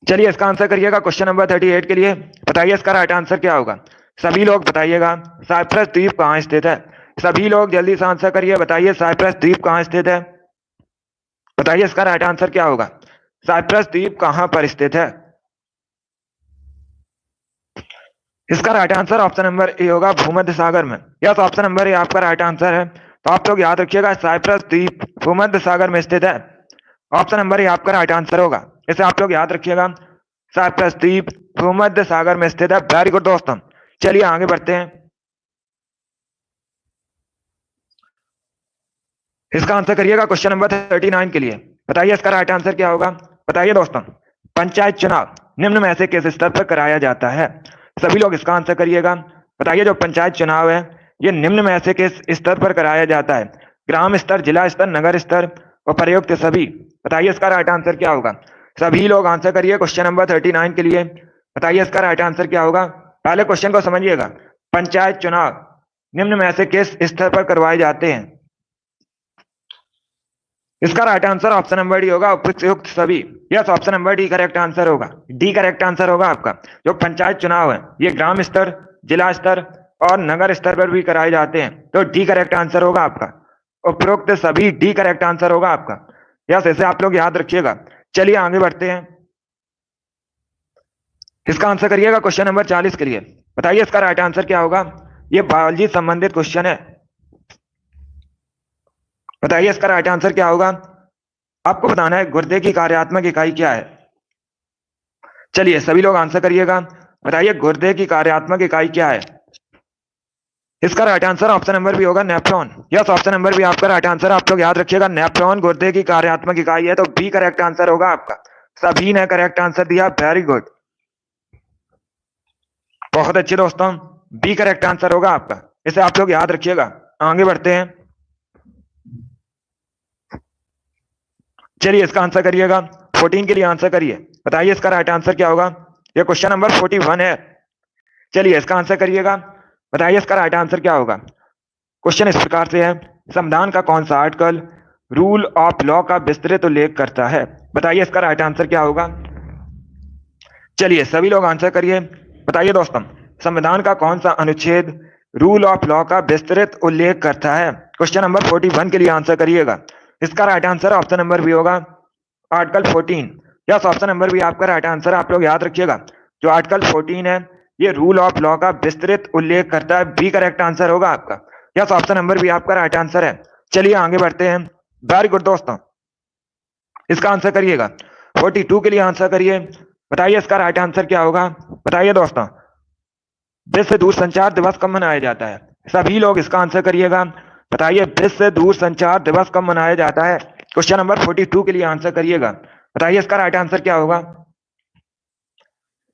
चलिए इसका आंसर करिएगा क्वेश्चन नंबर 38 के लिए। बताइए इसका राइट आंसर क्या होगा। सभी लोग बताइएगा साइप्रस द्वीप कहाँ स्थित है। सभी लोग जल्दी से आंसर करिए। बताइए साइप्रस द्वीप कहाँ स्थित है। बताइए इसका राइट आंसर क्या होगा। साइप्रस द्वीप कहां पर स्थित है। इसका right answer option number A होगा भूमध्य सागर में। यस, ऑप्शन नंबर ए आपका राइट आंसर है। तो आप लोग याद रखिएगा साइप्रस द्वीप भूमध्य सागर में स्थित है। ऑप्शन नंबर ए आपका राइट आंसर होगा। इसे आप लोग याद रखिएगा, साइप्रस द्वीप भूमध्य सागर में स्थित है। वेरी गुड दोस्तों, चलिए आगे बढ़ते हैं। इसका आंसर करिएगा क्वेश्चन नंबर 39 के लिए। बताइए इसका राइट आंसर क्या होगा। बताइए दोस्तों, पंचायत चुनाव निम्न में से किस स्तर पर कराया जाता है। सभी लोग इसका आंसर करिएगा। बताइए जो पंचायत चुनाव है ये निम्न में से किस स्तर पर कराया जाता है। ग्राम स्तर, जिला स्तर, नगर स्तर और प्रयुक्त सभी। बताइए इसका राइट आंसर क्या होगा। सभी लोग आंसर करिए क्वेश्चन नंबर 39 के लिए। बताइए इसका राइट आंसर क्या होगा। पहले क्वेश्चन को समझिएगा, पंचायत चुनाव निम्न में से किस स्तर पर करवाए जाते हैं। इसका right answer option number D होगा, उपयुक्त सभी। Yes, option number D correct answer होगा। डी करेक्ट आंसर होगा आपका। जो पंचायत चुनाव है ये ग्राम स्तर, जिला स्तर और नगर स्तर पर भी कराए जाते हैं, तो डी करेक्ट आंसर होगा आपका। उपरोक्त सभी डी करेक्ट आंसर होगा आपका। यस, इसे आप लोग याद रखिएगा। चलिए आगे बढ़ते हैं। इसका आंसर करिएगा क्वेश्चन नंबर 40 के लिए। बताइए इसका राइट आंसर क्या होगा। ये बायोलॉजी संबंधित क्वेश्चन है। बताइए इसका राइट आंसर क्या होगा। आपको बताना है गुर्दे की कार्यात्मक इकाई क्या है। चलिए सभी लोग आंसर करिएगा। बताइए गुर्दे की कार्यात्मक इकाई क्या है। इसका right answer option number B होगा nephron. Yes, option number B आपका राइट आंसर। आप लोग याद रखिएगा नेफ्रॉन गुर्दे की कार्यात्मक इकाई है, तो बी करेक्ट आंसर होगा आपका। सभी ने करेक्ट आंसर दिया, वेरी गुड, बहुत अच्छे दोस्तों, बी करेक्ट आंसर होगा आपका। इसे आप लोग याद रखिएगा। आगे बढ़ते हैं। चलिए इसका आंसर करिएगा। 14 के लिए आंसर करिए। बताइए इसका राइट आंसर क्या होगा। यह क्वेश्चन नंबर 41 है। चलिए इसका आंसर करिएगा। बताइए इसका राइट आंसर क्या होगा। क्वेश्चन इस प्रकार से है, संविधान का कौन सा आर्टिकल रूल ऑफ लॉ का विस्तृत उल्लेख करता है। बताइए इसका राइट आंसर क्या होगा। चलिए सभी लोग आंसर करिए। बताइए दोस्तों, संविधान का कौन सा अनुच्छेद रूल ऑफ लॉ का विस्तृत उल्लेख करता है। क्वेश्चन नंबर 41 के लिए आंसर करिएगा। इसका right answer option number B होगा article 14। Yes, option number B आपका राइट आंसर। आप लोग याद रखिएगा जो आर्टिकल 14 है ये रूल ऑफ लॉ का विस्तृत उल्लेख करता है। बी करेक्ट आंसर होगा आपका। यस, ऑप्शन नंबर भी आपका राइट आंसर है। चलिए आगे बढ़ते हैं। वेरी गुड दोस्तों, इसका आंसर करिएगा। 42 के लिए आंसर करिए। बताइए इसका राइट आंसर क्या होगा। बताइए दोस्तों, विश्व दूरसंचार दिवस कब मनाया जाता है। सभी लोग इसका आंसर करिएगा। बताइए विश्व दूरसंचार दिवस कब मनाया जाता है। क्वेश्चन नंबर 42 के लिए आंसर करिएगा। बताइए इसका राइट आंसर क्या होगा।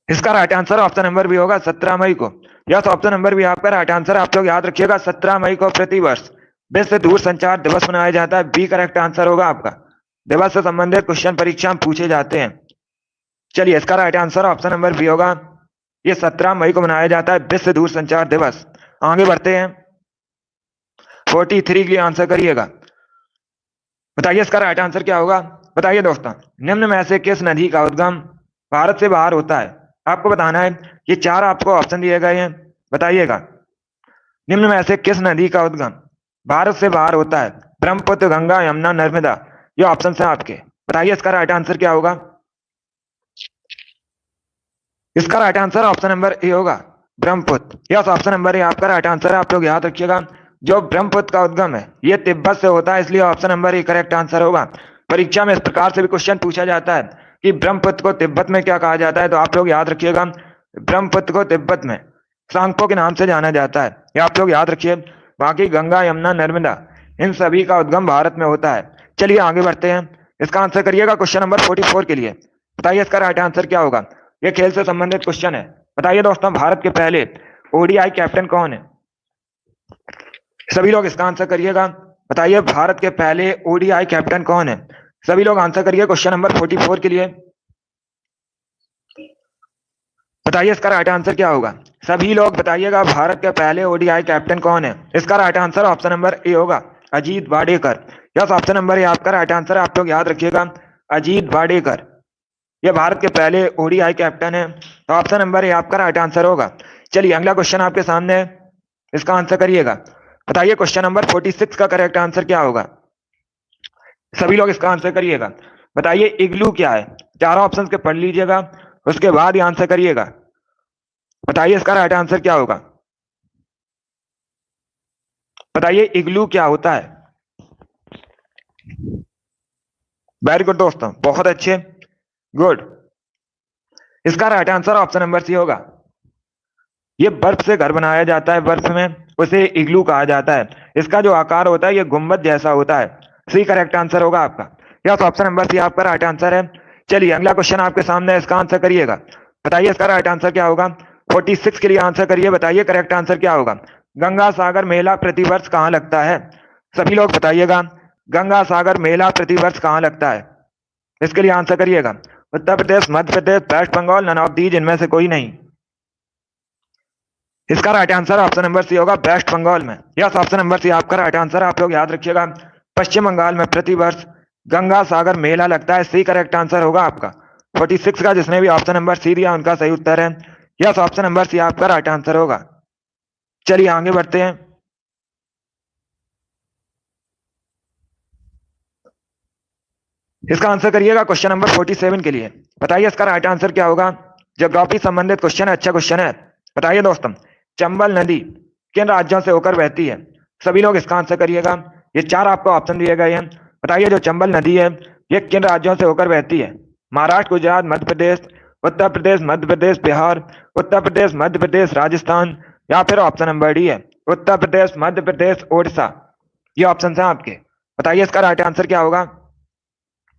इसका right answer option number B होगा 17 मई को। यस, ऑप्शन नंबर भी आपका राइट आंसर। आप लोग याद रखिएगा 17 मई को प्रतिवर्ष विश्व दूरसंचार दिवस मनाया जाता है। बी करेक्ट आंसर होगा आपका। दिवस से संबंधित क्वेश्चन परीक्षा में पूछे जाते हैं। चलिए इसका right answer option number B होगा। ये 17 मई को मनाया जाता है विश्व दूरसंचार दिवस। आगे बढ़ते हैं। 43 के लिए आंसर करिएगा। बताइए इसका राइट आंसर क्या होगा। बताइए दोस्तों, निम्न में से किस नदी का उद्गम भारत से बाहर होता है। आपको बताना है, ये चार आपको ऑप्शन दिए गए हैं। बताइएगा निम्न में से किस नदी का उद्गम भारत से बाहर होता है। ब्रह्मपुत्र, गंगा, यमुना, नर्मदा, ये ऑप्शन है आपके। बताइए इसका राइट आंसर क्या होगा। इसका right answer option number A होगा Brahmaputra. Yes, option number A आपका राइट आंसर है। आप लोग याद रखिएगा जो ब्रह्मपुत्र का उद्गम है ये तिब्बत से होता है, इसलिए option number A correct answer होगा। परीक्षा में इस प्रकार से भी क्वेश्चन पूछा जाता है कि ब्रह्मपुत्र को तिब्बत में क्या कहा जाता है, तो आप लोग याद रखिएगा ब्रह्मपुत्र को तिब्बत में सांगपो के नाम से जाना जाता है, ये आप लोग याद रखिए। बाकी गंगा, यमुना, नर्मदा इन सभी का उद्गम भारत में होता है। चलिए आगे बढ़ते हैं। इसका आंसर करिएगा क्वेश्चन नंबर 44 के लिए। बताइए इसका राइट आंसर क्या होगा। यह खेल से संबंधित क्वेश्चन है। बताइए दोस्तों, भारत के पहले ओडीआई कैप्टन कौन है। सभी लोग इसका आंसर करिएगा। बताइए भारत के पहले ओडीआई कैप्टन कौन है। सभी लोग आंसर करिए क्वेश्चन नंबर 44 के लिए। बताइए इसका राइट आंसर क्या होगा। सभी लोग बताइएगा भारत के पहले ओडीआई कैप्टन कौन है। इसका right answer option number A होगा Ajit Wadekar. Yes, option number A आपका राइट आंसर है। आप लोग याद रखिएगा अजीत वाडेकर ये भारत के पहले ओडीआई कैप्टन है, तो ऑप्शन नंबर ए आपका राइट आंसर होगा। चलिए अगला क्वेश्चन आपके सामने है, इसका आंसर करिएगा। बताइए क्वेश्चन नंबर 46 का करेक्ट आंसर क्या होगा। सभी लोग इसका आंसर करिएगा। बताइए इग्लू क्या है? चारों ऑप्शन के पढ़ लीजिएगा, उसके बाद ही आंसर करिएगा। बताइए इसका राइट आंसर क्या होगा? बताइए इग्लू क्या होता है? वेरी गुड दोस्तों, बहुत अच्छे, गुड। इसका right answer option number C होगा। ये बर्फ से घर बनाया जाता है, बर्फ में, उसे इग्लू कहा जाता है। इसका जो आकार होता है ये गुंबद जैसा होता है। सी करेक्ट आंसर होगा आपका। यस, ऑप्शन नंबर सी आपका राइट आंसर है। चलिए अगला क्वेश्चन आपके सामने है, इसका आंसर करिएगा। बताइए इसका राइट आंसर क्या होगा? 46 के लिए आंसर करिए। बताइए करेक्ट आंसर क्या होगा? गंगा सागर मेला प्रतिवर्ष कहाँ लगता है? सभी लोग बताइएगा, गंगा सागर मेला प्रतिवर्ष कहाँ लगता है? इसके लिए आंसर करिएगा। Uttar Pradesh, Madhya Pradesh, west Bengal, none of these, इनमें से कोई नहीं। इसका right answer option number C होगा, वेस्ट बंगाल में। यस, ऑप्शन नंबर सी आपका राइट आंसर। आप लोग याद रखिएगा, पश्चिम बंगाल में प्रतिवर्ष गंगा सागर मेला लगता है। सी करेक्ट आंसर होगा आपका। 46 का जिसने भी ऑप्शन नंबर सी दिया उनका सही उत्तर है। यस, ऑप्शन नंबर सी आपका राइट आंसर होगा। चलिए आगे बढ़ते हैं। इसका आंसर करिएगा क्वेश्चन नंबर 47 के लिए। बताइए इसका राइट आंसर क्या होगा? ज्योग्राफी संबंधित क्वेश्चन है, अच्छा क्वेश्चन है। बताइए दोस्तों, चंबल नदी किन राज्यों से होकर बहती है? सभी लोग इसका आंसर करिएगा। ये चार आपको ऑप्शन दिए गए हैं। बताइए जो चंबल नदी है ये किन राज्यों से होकर बहती है? महाराष्ट्र, गुजरात, मध्य प्रदेश, उत्तर प्रदेश, मध्य प्रदेश, बिहार, उत्तर प्रदेश, मध्य प्रदेश, राजस्थान, या फिर ऑप्शन नंबर डी है उत्तर प्रदेश, मध्य प्रदेश, ओडिशा। ये ऑप्शन है आपके। बताइए इसका राइट आंसर क्या होगा?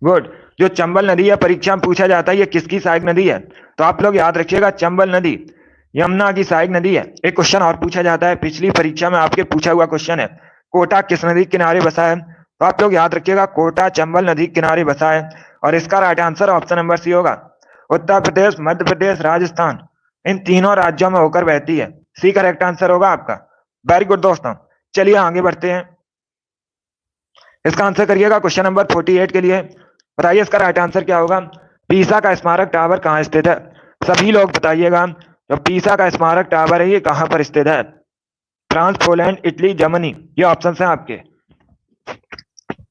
गुड। जो चंबल नदी है परीक्षा में पूछा जाता है ये किसकी सहायक नदी है? तो आप लोग याद रखिएगा, चंबल नदी यमुना की सहायक नदी है। एक क्वेश्चन और पूछा जाता है, पिछली परीक्षा में आपके पूछा हुआ क्वेश्चन है, कोटा किस नदी के किनारे बसा है? तो आप लोग याद रखिएगा, कोटा चंबल नदी के किनारे बसा है। और इसका right answer option number C होगा। उत्तर प्रदेश, मध्य प्रदेश, राजस्थान, इन तीनों राज्यों में होकर बहती है। सी करेक्ट आंसर होगा आपका। वेरी गुड दोस्तों, चलिए आगे बढ़ते हैं। इसका आंसर करिएगा क्वेश्चन नंबर 48 के लिए। बताइए इसका राइट आंसर क्या होगा? पीसा का स्मारक टावर कहाँ स्थित है? सभी लोग बताइएगा, जो पीसा का स्मारक टावर है ये कहाँ पर स्थित है? फ्रांस, पोलैंड, इटली, जर्मनी, ये ऑप्शन है आपके।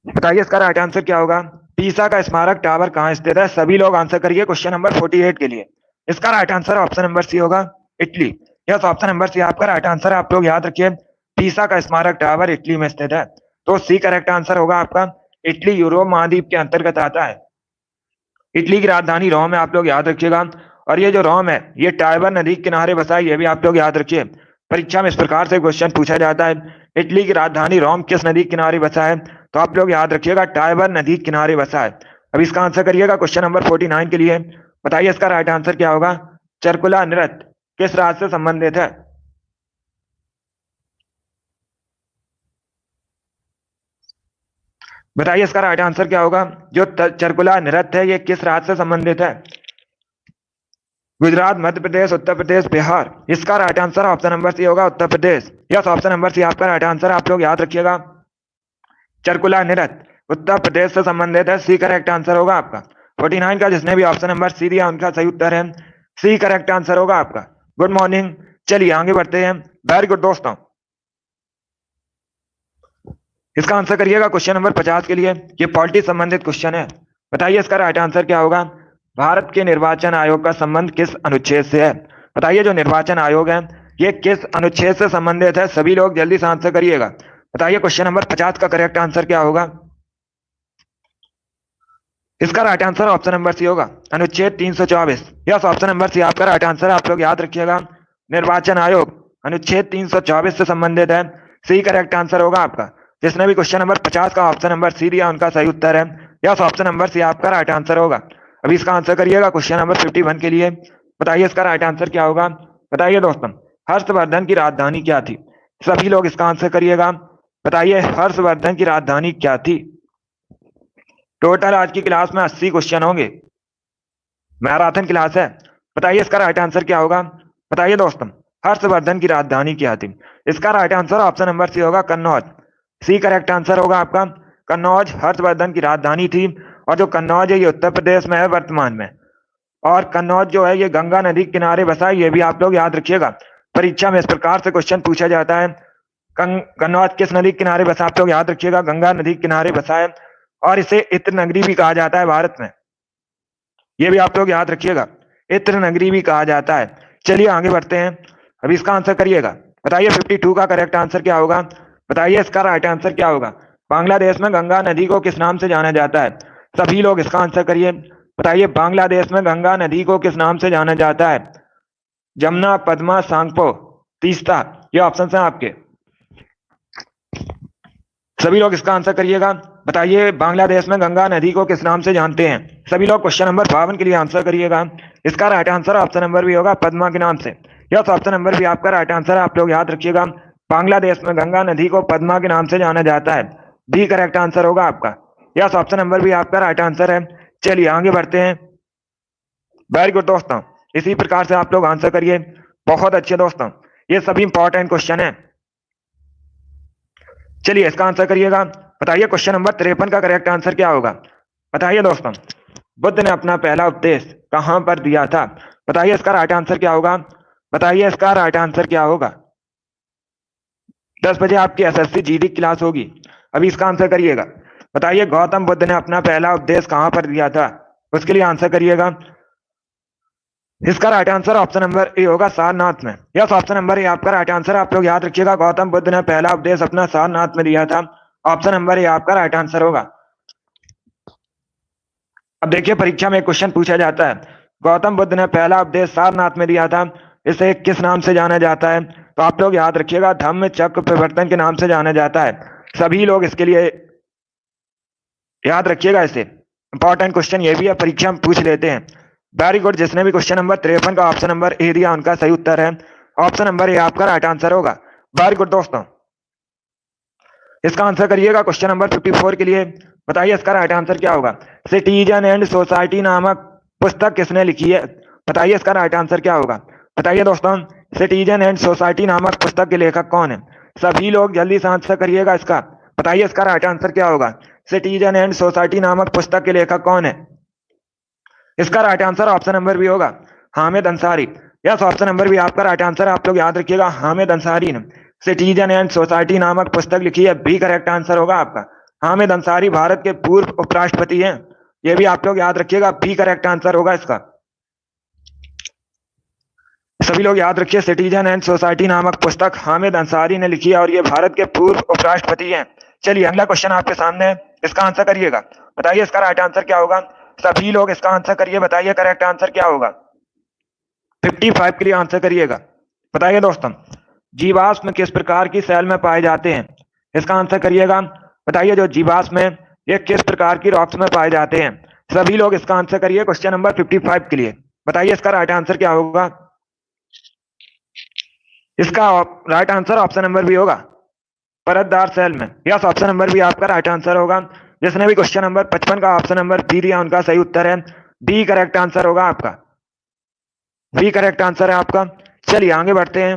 बताइए इसका राइट आंसर क्या होगा? पीसा का स्मारक टावर कहाँ स्थित है? सभी लोग आंसर करिए क्वेश्चन नंबर 48 के लिए। इसका right answer option number C होगा, Italy. Yes, option number C आपका राइट आंसर है। आप लोग याद रखिए, पीसा का स्मारक टावर इटली में स्थित है। तो सी करेक्ट आंसर होगा आपका। इटली यूरोप महाद्वीप के अंतर्गत आता है। इटली की राजधानी रोम है, आप लोग याद रखिएगा। और ये जो रोम है ये टाइबर नदी के किनारे बसा है, ये भी आप लोग याद रखिए। परीक्षा में इस प्रकार से क्वेश्चन पूछा जाता है, इटली की राजधानी रोम किस नदी के किनारे बसा है? तो आप लोग याद रखिएगा, टाइबर नदी के किनारे बसा है। अब इसका आंसर करिएगा क्वेश्चन नंबर 49 के लिए। बताइए इसका राइट आंसर क्या होगा? चरकुला नृत्य किस राज्य से संबंधित है? बताइए इसका राइट आंसर क्या होगा? जो चरकुला नृत्य है ये किस राज्य से संबंधित है? गुजरात, मध्य प्रदेश, उत्तर प्रदेश, बिहार। इसका right answer option number C होगा, Uttar Pradesh. Yes, option number C आपका राइट आंसर। आप लोग याद रखिएगा, चरकुला नृत्य उत्तर प्रदेश से संबंधित है। सी करेक्ट आंसर होगा आपका। 49 का जिसने भी ऑप्शन नंबर सी दिया उनका सही उत्तर है। सी करेक्ट आंसर होगा आपका। गुड मॉर्निंग, चलिए आगे बढ़ते हैं। वेरी गुड दोस्तों, इसका आंसर करिएगा क्वेश्चन नंबर 50 के लिए। ये पॉलिटी संबंधित क्वेश्चन है। बताइए इसका राइट आंसर क्या होगा? भारत के निर्वाचन आयोग का संबंध किस अनुच्छेद से है? बताइए जो निर्वाचन आयोग है ये किस अनुच्छेद से संबंधित है? सभी लोग जल्दी से आंसर करिएगा। बताइए क्वेश्चन नंबर 50 का करेक्ट आंसर क्या होगा? इसका right answer option number C होगा, अनुच्छेद 324। यस, ऑप्शन नंबर सी आपका राइट आंसर। आप लोग याद रखिएगा, निर्वाचन आयोग अनुच्छेद 324 से संबंधित है। सी करेक्ट आंसर होगा आपका। जिसने भी क्वेश्चन नंबर 50 का ऑप्शन नंबर सी दिया उनका सही उत्तर है। यस, ऑप्शन नंबर सी आपका राइट आंसर होगा। अभी इसका आंसर करिएगा क्वेश्चन नंबर 51 के लिए। बताइए इसका राइट आंसर क्या होगा? बताइए दोस्तों, हर्षवर्धन की राजधानी क्या थी? सभी लोग इसका आंसर करिएगा। बताइए हर्षवर्धन की राजधानी क्या थी? टोटल आज की क्लास में 80 क्वेश्चन होंगे, मैराथन क्लास है। बताइए इसका राइट आंसर क्या होगा? बताइए दोस्तों, हर्षवर्धन की राजधानी क्या थी? इसका right answer option number C होगा, कन्नौज। सी करेक्ट आंसर होगा आपका। कन्नौज हर्षवर्धन की राजधानी थी। और जो कन्नौज है ये उत्तर प्रदेश में है वर्तमान में। और कन्नौज जो है ये गंगा नदी के किनारे बसा है, ये भी आप लोग याद रखिएगा। परीक्षा में इस प्रकार से क्वेश्चन पूछा जाता है, कन्नौज किस नदी के किनारे बसा? आप लोग याद रखिएगा, गंगा नदी के किनारे बसा है। और इसे इत्र नगरी भी कहा जाता है भारत में। ये भी आप लोग याद रखिएगा, इत्र नगरी भी कहा जाता है। चलिए आगे बढ़ते हैं, अभी इसका आंसर करिएगा। बताइए 52 का करेक्ट आंसर क्या होगा? बताइए इसका राइट आंसर क्या होगा? बांग्लादेश में गंगा नदी को किस नाम से जाना जाता है? सभी लोग इसका आंसर करिए। बताइए बांग्लादेश में गंगा नदी को किस नाम से जाना जाता है? जमुना, पद्मा, सांगपो, तीस्ता, ये ऑप्शन है आपके। सभी लोग इसका आंसर करिएगा। बताइए बांग्लादेश में गंगा नदी को किस नाम से जानते हैं? सभी लोग क्वेश्चन नंबर 52 के लिए आंसर करिएगा। इसका right answer option number B होगा पद्मा के नाम से। यस, ऑप्शन नंबर भी आपका राइट आंसर है। आप लोग याद रखिएगा, बांग्लादेश में गंगा नदी को पद्मा के नाम से जाना जाता है। बी करेक्ट आंसर होगा आपका। यस, ऑप्शन नंबर भी आपका राइट आंसर है। चलिए आगे बढ़ते हैं। वेरी गुड दोस्तों, इसी प्रकार से आप लोग आंसर करिए। बहुत अच्छे दोस्तों, ये सभी इंपॉर्टेंट क्वेश्चन है। चलिए इसका आंसर करिएगा। बताइए क्वेश्चन नंबर 53 का करेक्ट आंसर क्या होगा? बताइए दोस्तों, बुद्ध ने अपना पहला उपदेश कहां पर दिया था? बताइए इसका राइट आंसर क्या होगा? बताइए इसका राइट आंसर क्या होगा? 10 बजे आपकी एसएससी जीडी क्लास होगी, अभी इसका आंसर करिएगा। बताइए गौतम बुद्ध ने अपना पहला उपदेश कहां पर दिया था? उसके लिए आंसर करिएगा। इसका right answer option number A होगा, सारनाथ में। यस, ऑप्शन नंबर ए आपका राइट आंसर। आप लोग याद रखिएगा, गौतम बुद्ध ने पहला उपदेश अपना सारनाथ में दिया था। ऑप्शन नंबर ए आपका राइट आंसर होगा। अब देखिए परीक्षा में एक क्वेश्चन पूछा जाता है, गौतम बुद्ध ने पहला उपदेश सारनाथ में दिया था, इसे किस नाम से जाना जाता है? तो आप लोग याद रखिएगा, धम्म चक्र प्रवर्तन के नाम से जाना जाता है। सभी लोग इसके लिए याद रखिएगा, इसे इंपॉर्टेंट क्वेश्चन ये भी है, परीक्षा में पूछ लेते हैं। वेरी गुड, जिसने भी क्वेश्चन नंबर 53 का ऑप्शन नंबर ए दिया उनका सही उत्तर है। ऑप्शन नंबर ए आपका राइट आंसर होगा। वेरी गुड दोस्तों, इसका आंसर करिएगा क्वेश्चन नंबर 54 के लिए। बताइए इसका राइट आंसर क्या होगा? सिटीजन एंड सोसाइटी नामक पुस्तक किसने लिखी है? बताइए इसका राइट आंसर क्या होगा? बताइए दोस्तों, सिटीजन एंड सोसाइटी नामक पुस्तक के लेखक कौन है? सभी लोग जल्दी से आंसर करिएगा इसका। बताइए इसका राइट आंसर क्या होगा? सिटीजन एंड सोसाइटी नामक पुस्तक के लेखक कौन है? इसका right answer option number B होगा, Hamid Ansari. Yes, option number B आपका राइट आंसर है। आप लोग याद रखिएगा, हामिद अंसारी ने सिटीजन एंड सोसाइटी नामक पुस्तक लिखी है। बी करेक्ट आंसर होगा आपका। हामिद अंसारी भारत के पूर्व उपराष्ट्रपति हैं, ये भी आप लोग याद रखिएगा। बी करेक्ट आंसर होगा इसका। सभी लोग याद रखिए, सिटीजन एंड सोसाइटी नामक पुस्तक हामिद अंसारी ने लिखी है और ये भारत के पूर्व उपराष्ट्रपति हैं। चलिए अगला क्वेश्चन आपके सामने है, इसका आंसर करिएगा। बताइए इसका राइट आंसर क्या होगा? सभी लोग इसका आंसर करिए। बताइए करेक्ट आंसर क्या होगा? 55 के लिए आंसर करिएगा। बताइए दोस्तों, जीवाश्म किस प्रकार की सेल में पाए जाते हैं? इसका आंसर करिएगा। बताइए जो जीवाश्म है ये किस प्रकार की रॉक्स में पाए जाते हैं? सभी लोग इसका आंसर करिए क्वेश्चन नंबर 55 के लिए। बताइए इसका राइट आंसर क्या होगा? इसका right answer option number B होगा, परतदार सेल में। यस, ऑप्शन नंबर भी आपका राइट आंसर होगा। जिसने भी क्वेश्चन नंबर 55 का ऑप्शन नंबर बी दिया उनका सही उत्तर है। बी करेक्ट आंसर होगा आपका। बी करेक्ट आंसर है आपका। चलिए आगे बढ़ते हैं,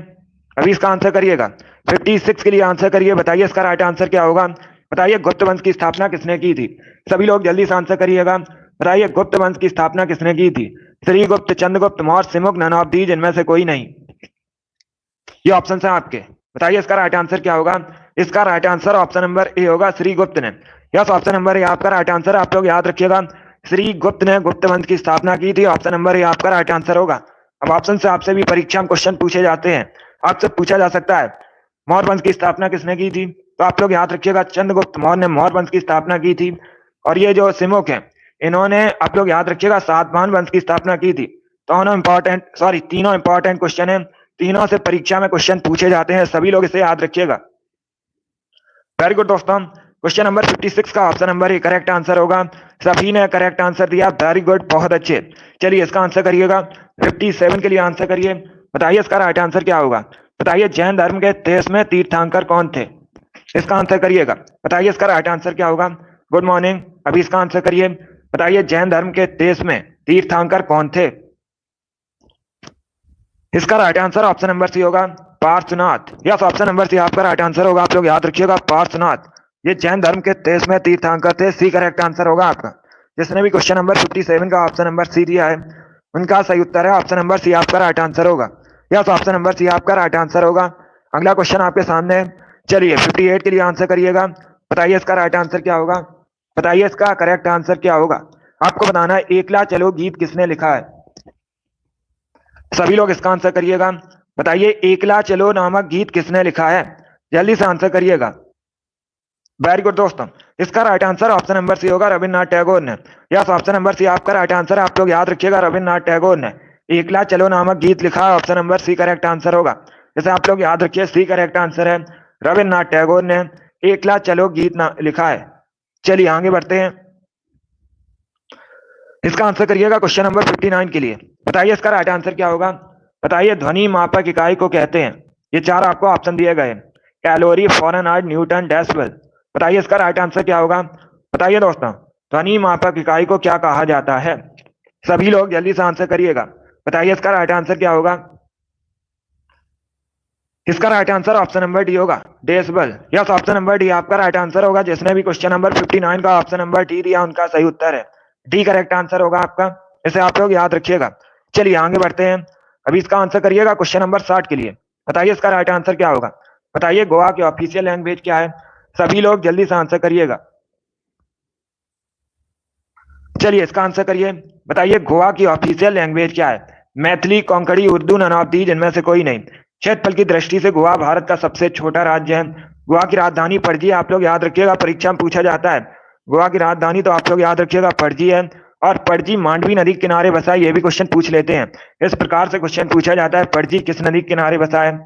अभी इसका आंसर करिएगा। 56 के लिए आंसर करिए। बताइए इसका राइट आंसर क्या होगा? बताइए गुप्त वंश की स्थापना किसने की थी? सभी लोग जल्दी से आंसर करिएगा। बताइए गुप्त वंश की स्थापना किसने की थी? Srigupta, Chandragupta Maurya, Simuk, none of these, इनमें से कोई नहीं। ये ऑप्शन है आपके। बताइए इसका राइट आंसर क्या होगा? इसका right answer option number A होगा, श्रीगुप्त ने। यस, ऑप्शन नंबर ए आपका राइट आंसर। आप लोग याद रखिएगा, श्रीगुप्त ने गुप्त वंश की स्थापना की थी। ऑप्शन नंबर ए आपका राइट आंसर होगा। अब ऑप्शन से आपसे भी परीक्षा में क्वेश्चन पूछे जाते हैं, आपसे पूछा जा सकता है मौर्य वंश की स्थापना किसने की थी? तो आप लोग याद रखिएगा, चंद्रगुप्त मौर्य ने मौर्य वंश की स्थापना की थी। और ये जो सिमुक है इन्होंने, आप लोग याद रखिएगा, सातवाहन वंश की स्थापना की थी। तीनों इंपॉर्टेंट क्वेश्चन है, तीनों से परीक्षा में क्वेश्चन पूछे जाते हैं, सभी लोग इसे याद रखिएगा। वेरी गुड दोस्तों, क्वेश्चन नंबर 56 का option number A correct answer होगा। सभी ने करेक्ट आंसर दिया, वेरी गुड, बहुत अच्छे। चलिए इसका आंसर करिएगा। 57 के लिए आंसर करिए। बताइए इसका राइट आंसर क्या होगा? बताइए जैन धर्म के 23वें तीर्थंकर कौन थे? इसका आंसर करिएगा। बताइए इसका राइट आंसर क्या होगा? गुड मॉर्निंग, अभी इसका आंसर करिए। बताइए जैन धर्म के 23वें तीर्थंकर कौन थे? इसका right answer option number C होगा, Parshvanath. Yes, option number C आपका राइट आंसर होगा। आप लोग याद रखिएगा, पार्श्वनाथ ये जैन धर्म के 23वें तीर्थंकर थे। सी करेक्ट आंसर होगा आपका। जिसने भी क्वेश्चन नंबर 57 का ऑप्शन नंबर सी दिया है उनका सही उत्तर है ऑप्शन नंबर सी आपका राइट आंसर होगा। यस, ऑप्शन नंबर सी आपका राइट आंसर होगा। अगला क्वेश्चन आपके सामने है, चलिए 58 के लिए आंसर करिएगा। बताइए इसका राइट आंसर क्या होगा? बताइए इसका करेक्ट आंसर क्या होगा। आपको बताना है एकला चलो गीत किसने लिखा है। सभी लोग इसका आंसर करिएगा। बताइए एकला चलो नामक गीत किसने लिखा है, जल्दी से आंसर करिएगा। वेरी गुड दोस्तों, इसका right answer option number C होगा, रविन्द्रनाथ टैगोर ने। यस, ऑप्शन नंबर सी आपका राइट आंसर है। आप लोग याद रखिएगा, रविन्द्रनाथ टैगोर ने एकला चलो नामक गीत लिखा है। Option number C correct answer होगा। जैसे आप लोग याद रखिए, सी करेक्ट आंसर है। रविन्द्रनाथ टैगोर ने एकला चलो गीत लिखा है। चलिए आगे बढ़ते हैं। इसका आंसर करिएगा क्वेश्चन नंबर 59 के लिए। बताइए इसका राइट आंसर क्या होगा। बताइए ध्वनि मापक इकाई को कहते हैं। ये चार आपको ऑप्शन दिए गए, कैलोरी, फॉरेनहाइट, न्यूटन, डेसिबल। बताइए इसका राइट आंसर क्या होगा। बताइए दोस्तों, ध्वनि मापक इकाई को क्या कहा जाता है। सभी लोग जल्दी से आंसर करिएगा। बताइए इसका राइट आंसर क्या होगा। इसका right answer option number D होगा, decibel. Yes, option number D आपका राइट आंसर होगा। जिसने भी क्वेश्चन नंबर 59 का ऑप्शन नंबर डी दिया, उनका सही उत्तर है डी करेक्ट आंसर होगा आपका। इसे आप लोग याद रखिएगा। चलिए आगे बढ़ते हैं। अभी इसका आंसर करिएगा क्वेश्चन नंबर 60 के लिए। बताइए इसका राइट आंसर क्या होगा। बताइए गोवा की ऑफिशियल लैंग्वेज क्या है। सभी लोग जल्दी से आंसर करिएगा। चलिए इसका आंसर करिए। बताइए गोवा की ऑफिशियल लैंग्वेज क्या है। Maithili, Konkani, Urdu, none of these, इनमें से कोई नहीं। क्षेत्रफल की दृष्टि से गोवा भारत का सबसे छोटा राज्य है। गोवा की राजधानी पणजी, आप लोग याद रखिएगा, परीक्षा में पूछा जाता है। गोवा की राजधानी तो आप लोग याद रखिएगा पणजी है। और पणजी मांडवी नदी के किनारे बसा है, ये भी क्वेश्चन पूछ लेते हैं। इस प्रकार से क्वेश्चन पूछा जाता है, पणजी किस नदी के किनारे बसा है।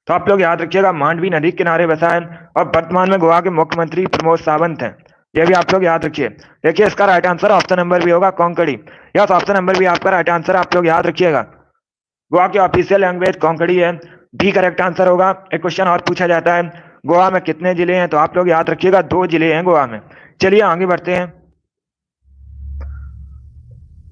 तो आप लोग याद रखिएगा मांडवी नदी के किनारे बसा है। और वर्तमान में गोवा के मुख्यमंत्री प्रमोद सावंत हैं, ये भी आप लोग याद रखिए। देखिए इसका right answer option number B होगा, Konkani. Yes, option number B आपका राइट आंसर, आप लोग याद रखिएगा। गोवा की ऑफिशियल लैंग्वेज कोंकणी है, डी करेक्ट आंसर होगा। एक क्वेश्चन और पूछा जाता है, गोवा में कितने जिले हैं, तो आप लोग याद रखिएगा 2 जिले हैं गोवा में। चलिए आगे बढ़ते हैं।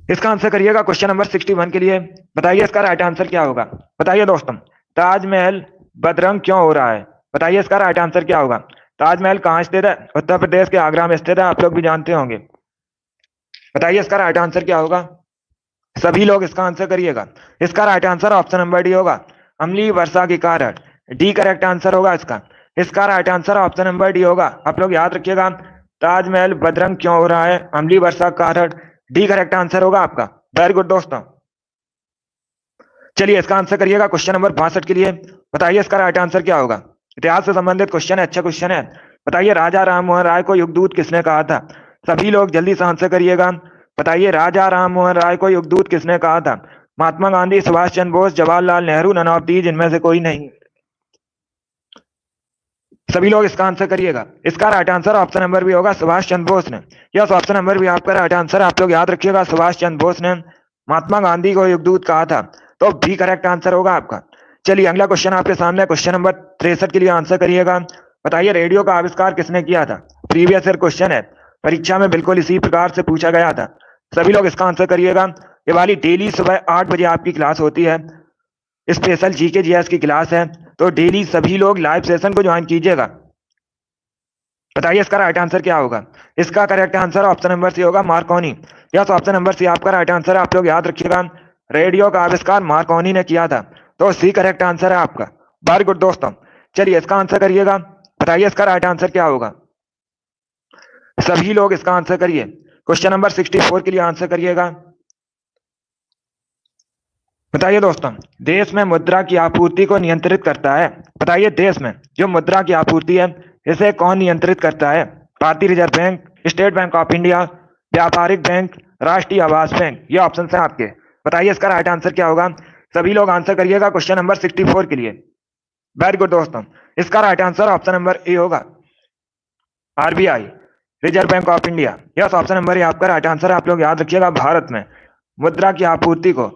इसका आंसर करिएगा क्वेश्चन नंबर 61 के लिए। बताइए इसका राइट आंसर क्या होगा। बताइए दोस्तों, ताजमहल बदरंग क्यों हो रहा है। बताइए इसका राइट आंसर क्या होगा। ताजमहल कहाँ स्थित है। उत्तर प्रदेश के आगरा में स्थित है, आप लोग भी जानते होंगे। बताइए इसका राइट आंसर क्या होगा। सभी लोग इसका आंसर करिएगा। इसका right answer option number D होगा, अम्लीय वर्षा के कारण। डी करेक्ट आंसर होगा इसका। इसका right answer option number D होगा। आप लोग याद रखिएगा, ताजमहल बदरंग क्यों हो रहा है, अम्लीय वर्षा के कारण। डी करेक्ट आंसर होगा आपका। वेरी गुड दोस्तों। चलिए इसका आंसर करिएगा क्वेश्चन नंबर 62 के लिए। बताइए इसका राइट आंसर क्या होगा। इतिहास से संबंधित क्वेश्चन है, अच्छा क्वेश्चन है। बताइए राजा राम मोहन राय को युगदूत किसने कहा था। सभी लोग जल्दी से आंसर करिएगा। बताइए राजा राम मोहन राय को युगदूत किसने कहा था। Mahatma Gandhi, Subhash Chandra Bose, Jawaharlal Nehru, none of these, इनमें से कोई नहीं। सभी लोग इसका आंसर करिएगा। इसका right answer option number B होगा, सुभाष चंद्र बोस ने। यस, ऑप्शन नंबर भी आपका राइट आंसर, आप लोग याद रखिएगा, सुभाष चंद्र बोस ने महात्मा गांधी को युगदूत कहा था। तो भी करेक्ट आंसर होगा आपका। चलिए अगला क्वेश्चन आपके सामने, क्वेश्चन नंबर 63 के लिए आंसर करिएगा। बताइए रेडियो का आविष्कार किसने किया था। प्रीवियस ईयर क्वेश्चन है, परीक्षा में बिल्कुल इसी प्रकार से पूछा गया था। सभी लोग इसका आंसर करिएगा। ये वाली डेली सुबह 8 बजे आपकी क्लास होती है, स्पेशल जीके जीएस की क्लास है। तो डेली सभी लोग लाइव सेशन को ज्वाइन कीजिएगा। बताइए इसका राइट आंसर क्या होगा। इसका correct answer option number C होगा, Marconi. Yes, option number C आपका राइट आंसर है, आप लोग याद रखिएगा। रेडियो का आविष्कार मार्कोनी ने किया था, तो सी करेक्ट आंसर है आपका। वेरी गुड दोस्तों। चलिए इसका आंसर करिएगा। बताइए इसका राइट आंसर क्या होगा। सभी लोग इसका आंसर करिए। क्वेश्चन नंबर 64 के लिए आंसर करिएगा। बताइए दोस्तों, देश में मुद्रा की आपूर्ति को नियंत्रित करता है। बताइए देश में जो मुद्रा की आपूर्ति है, इसे कौन नियंत्रित करता है। भारतीय reserve bank, state bank of India, व्यापारिक बैंक, राष्ट्रीय आवास बैंक। ये ऑप्शन है आपके। बताइए इसका राइट आंसर क्या होगा। सभी लोग आंसर करिएगा क्वेश्चन नंबर 64 के लिए। वेरी गुड दोस्तों। इसका right answer option number A होगा, RBI, reserve bank of India. Yes, option number A आपका राइट आंसर, आप लोग याद रखिएगा। भारत में मुद्रा की आपूर्ति को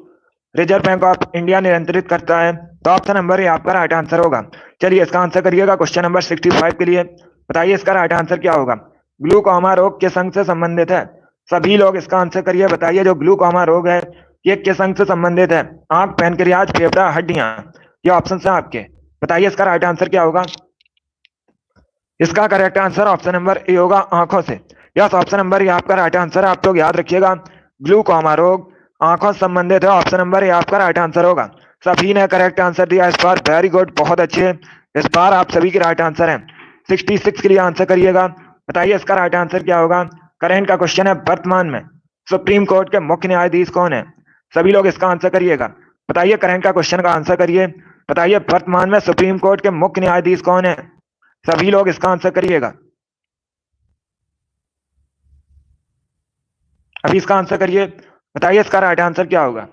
रिजर्व बैंक ऑफ इंडिया नियंत्रित करता है, तो ऑप्शन नंबर ए आपका राइट आंसर होगा। चलिए इसका आंसर करिएगा क्वेश्चन नंबर 65 के लिए। बताइए इसका राइट आंसर क्या होगा। ग्लूकोमा रोग किस अंग से संबंधित है। सभी लोग इसका आंसर करिए। बताइए जो ग्लूकोमा रोग है, ये किस अंग से संबंधित है। आंख, पैनक्रियाज, फेफड़ा, हड्डियां। ये ऑप्शन है आपके। बताइए इसका राइट आंसर क्या होगा। इसका correct answer option number A होगा, आंखों से। यस, ऑप्शन नंबर ए आपका राइट आंसर है, आप लोग याद रखिएगा। ग्लूकोमा रोग आंखों से संबंधित है, ऑप्शन नंबर ए आपका राइट आंसर होगा। सभी ने करेक्ट आंसर दिया इस बार, वेरी गुड, बहुत अच्छे। इस बार आप सभी के राइट आंसर हैं। 66 के लिए आंसर करिएगा। बताइए इसका राइट आंसर क्या होगा। करेंट का क्वेश्चन है, वर्तमान में सुप्रीम कोर्ट के मुख्य न्यायाधीश कौन है। सभी लोग इसका आंसर करिएगा। बताइए करेंट का क्वेश्चन का आंसर करिए। बताइए वर्तमान में सुप्रीम कोर्ट के मुख्य न्यायाधीश कौन है। सभी लोग इसका आंसर करिएगा। अभी इसका आंसर करिए। बताइए इसका राइट आंसर क्या होगा।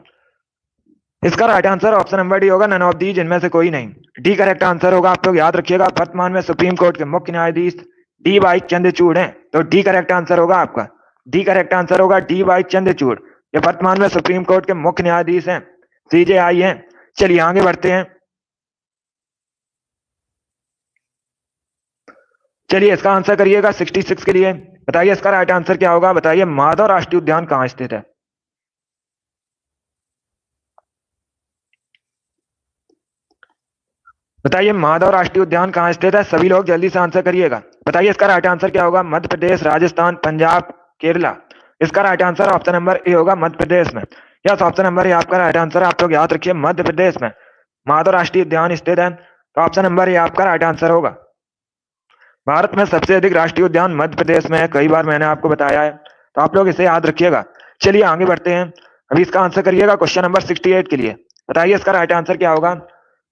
इसका right answer option number D होगा, नन ऑफ दी, जिनमें से कोई नहीं। डी करेक्ट आंसर होगा। आप लोग याद रखिएगा, वर्तमान में सुप्रीम कोर्ट के मुख्य न्यायाधीश डी वाई चंद्रचूड़ हैं, तो डी करेक्ट आंसर होगा आपका। डी करेक्ट आंसर होगा, डी वाई चंद्रचूड़। ये वर्तमान में सुप्रीम कोर्ट के मुख्य न्यायाधीश हैं, सीजेआई हैं। चलिए आगे बढ़ते हैं। चलिए इसका आंसर करिएगा 66 के लिए। बताइए इसका राइट आंसर क्या होगा। बताइए माधव राष्ट्रीय उद्यान कहाँ स्थित है। बताइए माधव राष्ट्रीय उद्यान कहाँ स्थित है। सभी लोग जल्दी से आंसर करिएगा। बताइए इसका राइट आंसर क्या होगा। मध्य प्रदेश, राजस्थान, पंजाब, केरला। इसका right answer option number A होगा, मध्य प्रदेश में। यस, ऑप्शन नंबर ए आपका राइट आंसर। आप लोग याद रखिए, मध्य प्रदेश में माधव राष्ट्रीय उद्यान स्थित है, तो ऑप्शन नंबर ए आपका राइट आंसर होगा। भारत में सबसे अधिक राष्ट्रीय उद्यान मध्य प्रदेश में है, कई बार मैंने आपको बताया है, तो आप लोग इसे याद रखिएगा। चलिए आगे बढ़ते हैं। अभी इसका आंसर करिएगा क्वेश्चन नंबर 68 के लिए। बताइए इसका राइट आंसर क्या होगा।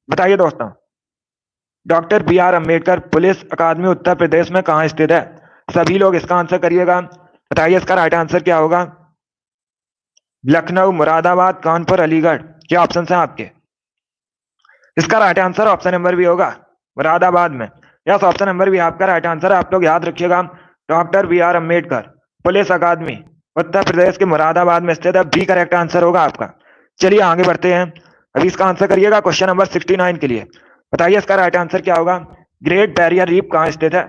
बताइए दोस्तों, doctor B R Ambedkar police अकादमी उत्तर प्रदेश में कहाँ स्थित है। सभी लोग इसका आंसर करिएगा। बताइए इसका राइट आंसर क्या होगा। लखनऊ, मुरादाबाद, कानपुर, अलीगढ़, ये ऑप्शन है आपके। इसका right answer option number B होगा, मुरादाबाद में। यस, ऑप्शन नंबर भी आपका राइट आंसर। आप लोग याद रखिएगा, doctor B R Ambedkar police अकादमी उत्तर प्रदेश के मुरादाबाद में स्थित है, बी करेक्ट आंसर होगा आपका। चलिए आगे बढ़ते हैं। अभी इसका आंसर करिएगा क्वेश्चन नंबर 69 के लिए। बताइए इसका राइट आंसर क्या होगा। ग्रेट बैरियर रीफ कहाँ स्थित है।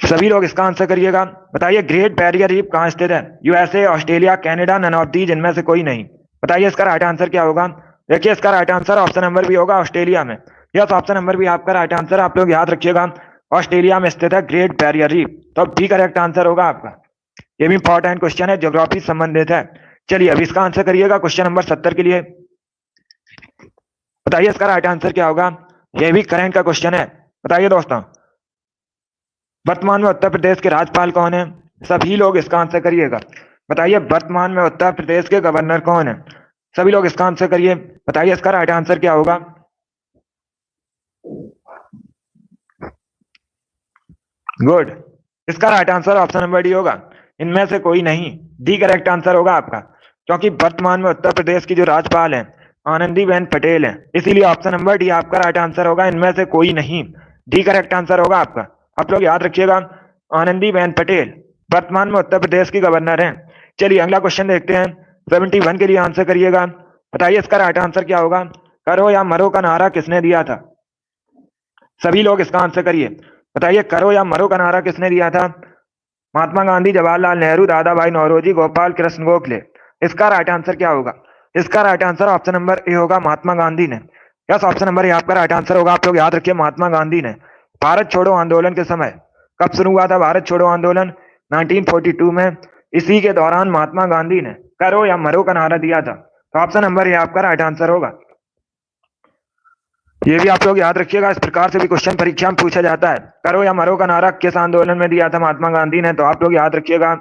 सभी लोग इसका आंसर करिएगा। बताइए ग्रेट बैरियर रीफ कहाँ स्थित है। USA, Australia, Canada, none of the, जिनमें से कोई नहीं। बताइए इसका राइट आंसर क्या होगा। देखिए इसका right answer option number B होगा, ऑस्ट्रेलिया में। यस, ऑप्शन नंबर भी आपका राइट आंसर। आप लोग याद रखिएगा, ऑस्ट्रेलिया में स्थित है ग्रेट बैरियर रीफ, तो बी करेक्ट आंसर होगा आपका। ये भी इंपॉर्टेंट क्वेश्चन है, ज्योग्राफी संबंधित है। चलिए अभी इसका आंसर करिएगा क्वेश्चन नंबर 70 के लिए। बताइए इसका राइट आंसर क्या होगा। ये भी करंट का क्वेश्चन है। बताइए दोस्तों, वर्तमान में उत्तर प्रदेश के राज्यपाल कौन है। सभी लोग इसका आंसर करिएगा। बताइए वर्तमान में उत्तर प्रदेश के गवर्नर कौन है। सभी लोग इसका आंसर करिए। बताइए इसका राइट आंसर क्या होगा। गुड, इसका right answer option number D होगा, इनमें से कोई नहीं। डी करेक्ट आंसर होगा आपका, क्योंकि वर्तमान में उत्तर प्रदेश की जो राज्यपाल है आनंदीबेन पटेल है, इसीलिए ऑप्शन नंबर डी आपका राइट आंसर होगा, इनमें से कोई नहीं। डी करेक्ट आंसर होगा आपका। आप लोग याद रखिएगा, आनंदीबेन पटेल वर्तमान में उत्तर प्रदेश की गवर्नर हैं। चलिए अगला क्वेश्चन देखते हैं। 71 के लिए आंसर करिएगा। बताइए इसका राइट आंसर क्या होगा। करो या मरो का नारा किसने दिया था। सभी लोग इसका आंसर करिए। बताइए करो या मरो का नारा किसने दिया था। महात्मा गांधी, जवाहरलाल नेहरू, दादा भाई नौरोजी, गोपाल कृष्ण गोखले। इसका राइट आंसर क्या होगा। इसका right answer option number A होगा, महात्मा गांधी ने। यस, ऑप्शन नंबर ए आपका राइट आंसर होगा। आप लोग याद रखिए, महात्मा गांधी ने। भारत छोड़ो आंदोलन के समय कब शुरू हुआ था भारत छोड़ो आंदोलन। 1942 में। इसी के दौरान महात्मा गांधी ने करो या मरो का नारा दिया था, तो ऑप्शन नंबर ए आपका राइट आंसर होगा। ये भी आप लोग याद रखिएगा, इस प्रकार से भी क्वेश्चन परीक्षा में पूछा जाता है। करो या मरो का नारा किस आंदोलन में दिया था महात्मा गांधी ने, तो आप लोग याद रखिएगा,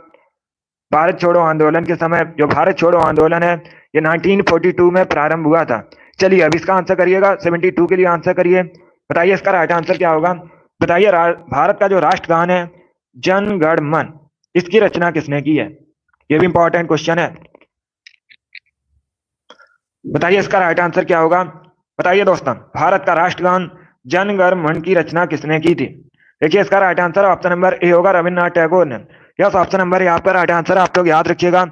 भारत छोड़ो आंदोलन के समय। जो भारत छोड़ो आंदोलन है ये 1942 में प्रारंभ हुआ था। चलिए अब इसका आंसर करिएगा। 72 के लिए आंसर करिए। बताइए इसका राइट आंसर क्या होगा। बताइए भारत का जो राष्ट्रगान है जन गण मन, इसकी रचना किसने की है। ये भी इंपॉर्टेंट क्वेश्चन है। बताइए इसका राइट आंसर क्या होगा। बताइए दोस्तों, भारत का राष्ट्रगान जन गण मन की रचना किसने की थी। देखिए इसका right answer option number A होगा, रविन्द्रनाथ टैगोर ने। यस, ऑप्शन नंबर ए आपका राइट आंसर। आप लोग याद रखिएगा,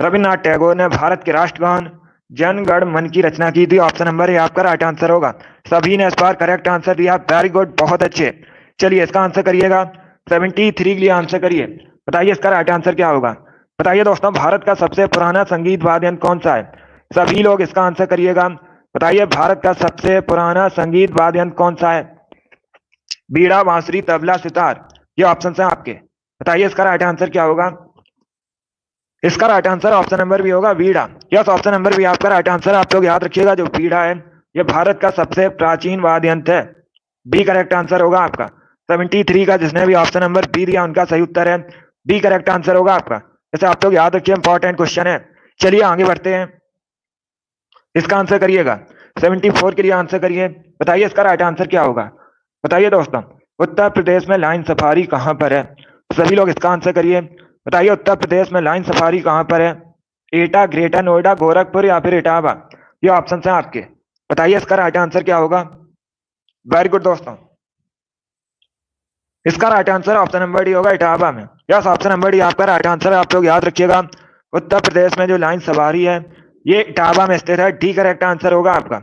रविन्द्रनाथ टैगोर ने भारत के राष्ट्रगान जन गण मन की रचना की थी। ऑप्शन नंबर ए आपका राइट आंसर होगा। सभी ने इस बार करेक्ट आंसर दिया, वेरी गुड, बहुत अच्छे। चलिए इसका आंसर करिएगा। 73 के लिए आंसर करिए। बताइए इसका राइट आंसर क्या होगा। बताइए दोस्तों, भारत का सबसे पुराना संगीत वाद्य यंत्र कौन सा है। सभी लोग इसका आंसर करिएगा। बताइए भारत का सबसे पुराना संगीत वाद्य यंत्र कौन सा है। बीड़ा, बांसुरी, तबला, सितार, ये ऑप्शन है आपके। बताइए इसका राइट आंसर क्या होगा। इसका right answer option number B होगा, बीड़ा। यस, ऑप्शन नंबर भी आपका राइट आंसर। आप लोग याद रखिएगा, जो बीड़ा है ये भारत का सबसे प्राचीन वाद्य यंत्र है। बी करेक्ट आंसर होगा आपका। 73 का जिसने भी ऑप्शन नंबर बी दिया उनका सही उत्तर है बी करेक्ट आंसर होगा आपका। जैसे आप लोग याद रखिए, इंपॉर्टेंट क्वेश्चन है। चलिए आगे बढ़ते हैं, इसका आंसर करिएगा। 74 के लिए आंसर करिए, बताइए इसका राइट आंसर क्या होगा। बताइए दोस्तों, उत्तर प्रदेश में लाइन सफारी कहां पर है। सभी लोग इसका आंसर करिए, बताइए उत्तर प्रदेश में लाइन सफारी कहां पर है। एटा, ग्रेटर नोएडा, गोरखपुर या फिर इटावा, ये ऑप्शन है आपके। बताइए इसका राइट आंसर क्या होगा। वेरी गुड दोस्तों, इसका right answer option number D होगा, इटावा में। यस, ऑप्शन नंबर डी आपका राइट आंसर है। आप लोग याद रखिएगा, उत्तर प्रदेश में जो लाइन सवारी है ये इटावा में स्थित है। डी करेक्ट आंसर होगा आपका।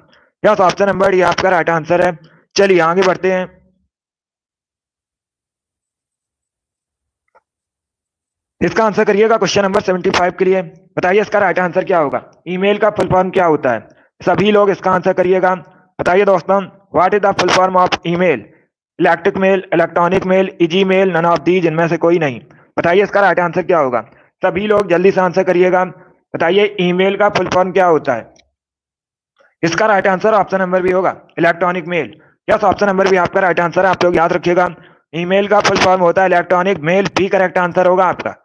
यस, ऑप्शन नंबर डी आपका राइट आंसर है। चलिए आगे बढ़ते हैं, इसका आंसर करिएगा क्वेश्चन नंबर 75 के लिए। बताइए इसका राइट आंसर क्या होगा। ईमेल का फुल फॉर्म क्या होता है। सभी लोग इसका आंसर करिएगा। बताइए दोस्तों, what is the full form of email. Electric mail, electronic mail, easy mail, none of these, इनमें से कोई नहीं। बताइए इसका राइट आंसर क्या होगा। सभी लोग जल्दी से आंसर करिएगा। बताइए ईमेल का फुल फॉर्म क्या होता है। इसका right answer option number B होगा, electronic mail. Yes, option number B आपका राइट आंसर है। आप लोग याद रखिएगा, ईमेल का फुल फॉर्म होता है electronic mail. B correct answer होगा आपका।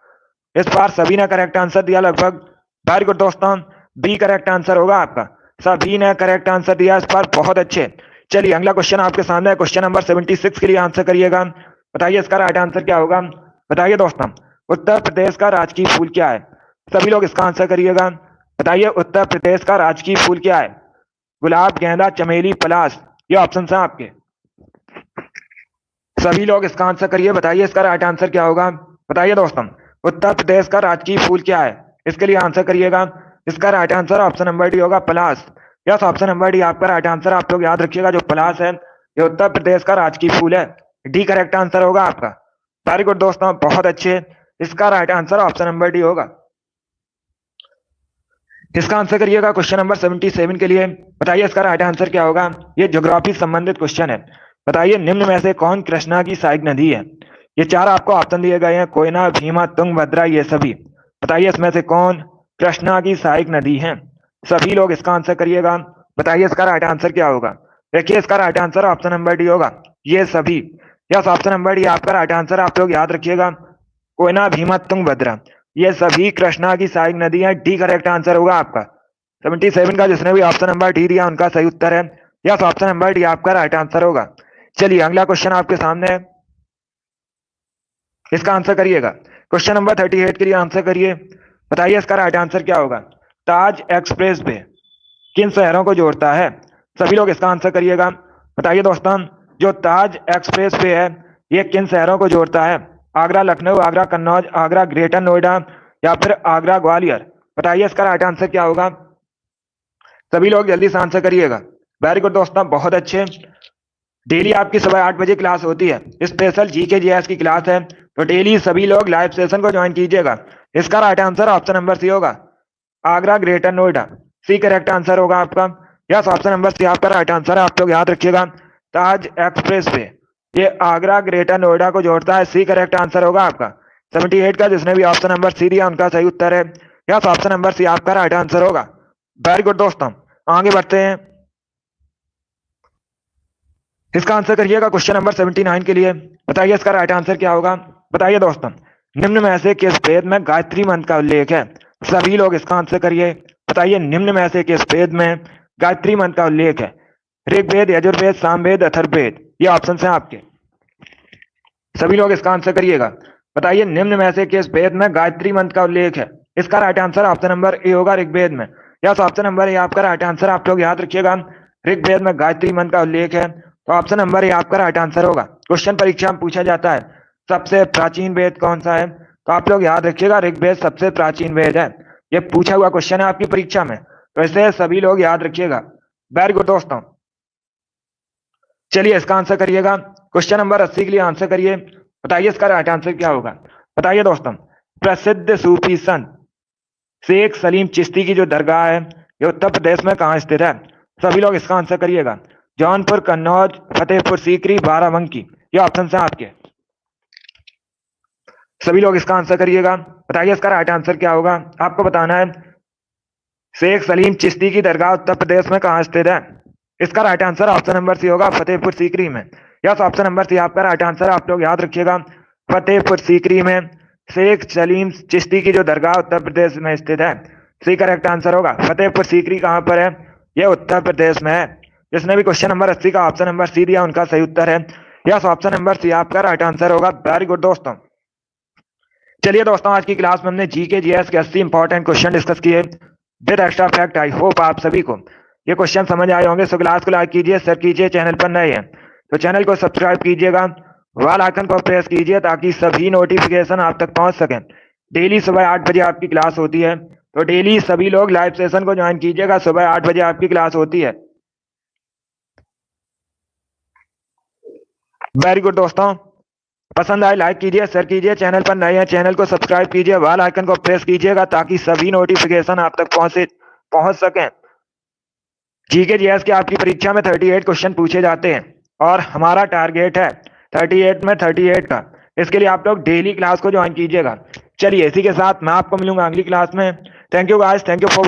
इस बार सभी ने करेक्ट आंसर दिया लगभग। वेरी गुड दोस्तों, बी करेक्ट आंसर होगा आपका। सभी ने करेक्ट आंसर दिया इस बार, बहुत अच्छे। चलिए अगला क्वेश्चन आपके सामने है, क्वेश्चन नंबर 76 के लिए आंसर करिएगा। बताइए इसका राइट आंसर क्या होगा। बताइए दोस्तों, उत्तर प्रदेश का राजकीय फूल क्या है। सभी लोग इसका आंसर करिएगा। बताइए उत्तर प्रदेश का राजकीय फूल क्या है। गुलाब, गेंदा, चमेली, पलाश, ये ऑप्शन है आपके। सभी लोग इसका आंसर करिए। बताइए इसका राइट आंसर क्या होगा। बताइए दोस्तों, उत्तर प्रदेश का राजकीय फूल क्या है। इसके लिए आंसर करिएगा। इसका right answer option number D होगा, पलाश। यस, ऑप्शन नंबर डी आपका राइट आंसर। आप लोग याद रखिएगा, जो पलाश है ये उत्तर प्रदेश का राजकीय फूल है। डी करेक्ट आंसर होगा आपका। वेरी गुड दोस्तों, बहुत अच्छे। इसका right answer option number D होगा। इसका आंसर करिएगा क्वेश्चन नंबर 77 के लिए। बताइए इसका राइट आंसर क्या होगा। ये ज्योग्राफी संबंधित क्वेश्चन है। बताइए निम्न में से कौन कृष्णा की सहायक नदी है। ये चार आपको ऑप्शन दिए गए हैं, कोयना, भीमा, तुंगभद्रा, ये सभी। बताइए इसमें से कौन कृष्णा की सहायक नदी है। सभी लोग इसका आंसर करिएगा। बताइए इसका राइट आंसर क्या होगा। देखिए इसका right answer option number D होगा, ये सभी। यस, ऑप्शन नंबर डी आपका राइट आंसर। आप लोग याद रखिएगा, कोयना, भीमा, तुंगभद्रा, ये सभी कृष्णा की सहायक नदी है। डी करेक्ट आंसर होगा आपका। 77 का जिसने भी ऑप्शन नंबर डी दिया उनका सही उत्तर है। यस, ऑप्शन नंबर डी आपका राइट आंसर होगा। चलिए अगला क्वेश्चन आपके सामने है, इसका आंसर करिएगा। क्वेश्चन नंबर 38 के लिए आंसर करिए। बताइए इसका राइट आंसर क्या होगा। ताज एक्सप्रेस वे किन शहरों को जोड़ता है। सभी लोग इसका आंसर करिएगा। बताइए दोस्तों, जो ताज एक्सप्रेस वे है ये किन शहरों को जोड़ता है। आगरा, लखनऊ, आगरा कन्नौज, आगरा ग्रेटर नोएडा या फिर आगरा ग्वालियर। बताइए इसका राइट आंसर क्या होगा। सभी लोग जल्दी से आंसर करिएगा। वेरी गुड दोस्तों, बहुत अच्छे। डेली आपकी सुबह 8 बजे क्लास होती है, स्पेशल जीके जीएस की क्लास है, तो डेली सभी लोग लाइव सेशन को ज्वाइन कीजिएगा। इसका right answer option number C होगा, Agra greater Noida. C correct answer होगा आपका। यस, ऑप्शन नंबर सी आपका राइट आंसर है। आप लोग याद रखिएगा, ताज एक्सप्रेस वे ये आगरा ग्रेटर नोएडा को जोड़ता है। सी करेक्ट आंसर होगा आपका। 78 का जिसने भी ऑप्शन नंबर सी दिया उनका सही उत्तर है। यस, ऑप्शन नंबर सी आपका राइट आंसर होगा। वेरी गुड दोस्तों, आगे बढ़ते हैं। इसका आंसर करिएगा क्वेश्चन नंबर 79 के लिए। बताइए इसका राइट आंसर क्या होगा। बताइए दोस्तों, निम्न में से किस वेद में गायत्री मंत्र का उल्लेख है। सभी लोग इसका आंसर करिए। बताइए निम्न में से किस वेद में गायत्री मंत्र का उल्लेख है। ऋग्वेद, यजुर्वेद, सामवेद, अथर्ववेद, ये ऑप्शन है आपके। सभी लोग इसका आंसर करिएगा। बताइए निम्न में से किस वेद में गायत्री मंत्र का उल्लेख है। इसका right answer option number A होगा, ऋग्वेद में। यस, ऑप्शन नंबर ए आपका राइट आंसर। आप लोग याद रखिएगा, ऋग्वेद में गायत्री मंत्र का उल्लेख है, तो ऑप्शन नंबर ए आपका राइट आंसर होगा। क्वेश्चन परीक्षा में पूछा जाता है सबसे प्राचीन वेद कौन सा है, तो आप लोग याद रखिएगा ऋग्वेद सबसे प्राचीन वेद है। ये पूछा हुआ क्वेश्चन है आपकी परीक्षा में, तो इसे सभी लोग याद रखिएगा। वेरी गुड दोस्तों, चलिए इसका आंसर करिएगा। क्वेश्चन नंबर 80 के लिए आंसर करिए। बताइए इसका राइट आंसर क्या होगा। बताइए दोस्तों, प्रसिद्ध सूफी संत शेख सलीम चिश्ती की जो दरगाह है ये उत्तर प्रदेश में कहाँ स्थित है। सभी लोग इसका आंसर करिएगा। जौनपुर, कन्नौज, फतेहपुर सीकरी, बाराबंकी, ये ऑप्शन है आपके। सभी लोग इसका आंसर करिएगा। बताइए इसका राइट आंसर क्या होगा। आपको बताना है शेख सलीम चिश्ती की दरगाह उत्तर प्रदेश में कहाँ स्थित है। इसका right answer option number C होगा, फतेहपुर सीकरी में। यस, ऑप्शन नंबर सी आपका राइट आंसर। आप लोग याद रखिएगा, फतेहपुर सीकरी में शेख सलीम चिश्ती की जो दरगाह उत्तर प्रदेश में स्थित है। सी करेक्ट आंसर होगा। फतेहपुर सीकरी कहाँ पर है? ये उत्तर प्रदेश में है। जिसने भी क्वेश्चन नंबर 80 का ऑप्शन नंबर सी दिया उनका सही उत्तर है। यस, ऑप्शन नंबर सी आपका राइट आंसर होगा। वेरी गुड दोस्तों। चलिए दोस्तों, आज की क्लास में हमने जीके जीएस के 80 इंपॉर्टेंट क्वेश्चन डिस्कस किए with extra fact. I hope आप सभी को ये क्वेश्चन समझ आए होंगे। सो क्लास को लाइक कीजिए, शेयर कीजिए। चैनल पर नए हैं तो चैनल को सब्सक्राइब कीजिएगा, बेल आइकन को प्रेस कीजिए ताकि सभी नोटिफिकेशन आप तक पहुंच सकें। डेली सुबह 8 बजे आपकी क्लास होती है, तो डेली सभी लोग लाइव सेशन को ज्वाइन कीजिएगा। सुबह 8 बजे आपकी क्लास होती है। वेरी गुड दोस्तों, पसंद आए लाइक कीजिए, शेयर कीजिए। चैनल पर नए हैं चैनल को सब्सक्राइब कीजिए, बेल आइकन को प्रेस कीजिएगा ताकि सभी नोटिफिकेशन आप तक पहुंच सकें। जीके जीएस के आपकी परीक्षा में 38 क्वेश्चन पूछे जाते हैं और हमारा टारगेट है 38 में 38 का। इसके लिए आप लोग डेली क्लास को ज्वाइन कीजिएगा। चलिए, इसी के साथ मैं आपको मिलूंगा अगली क्लास में। Thank you guys, thank you for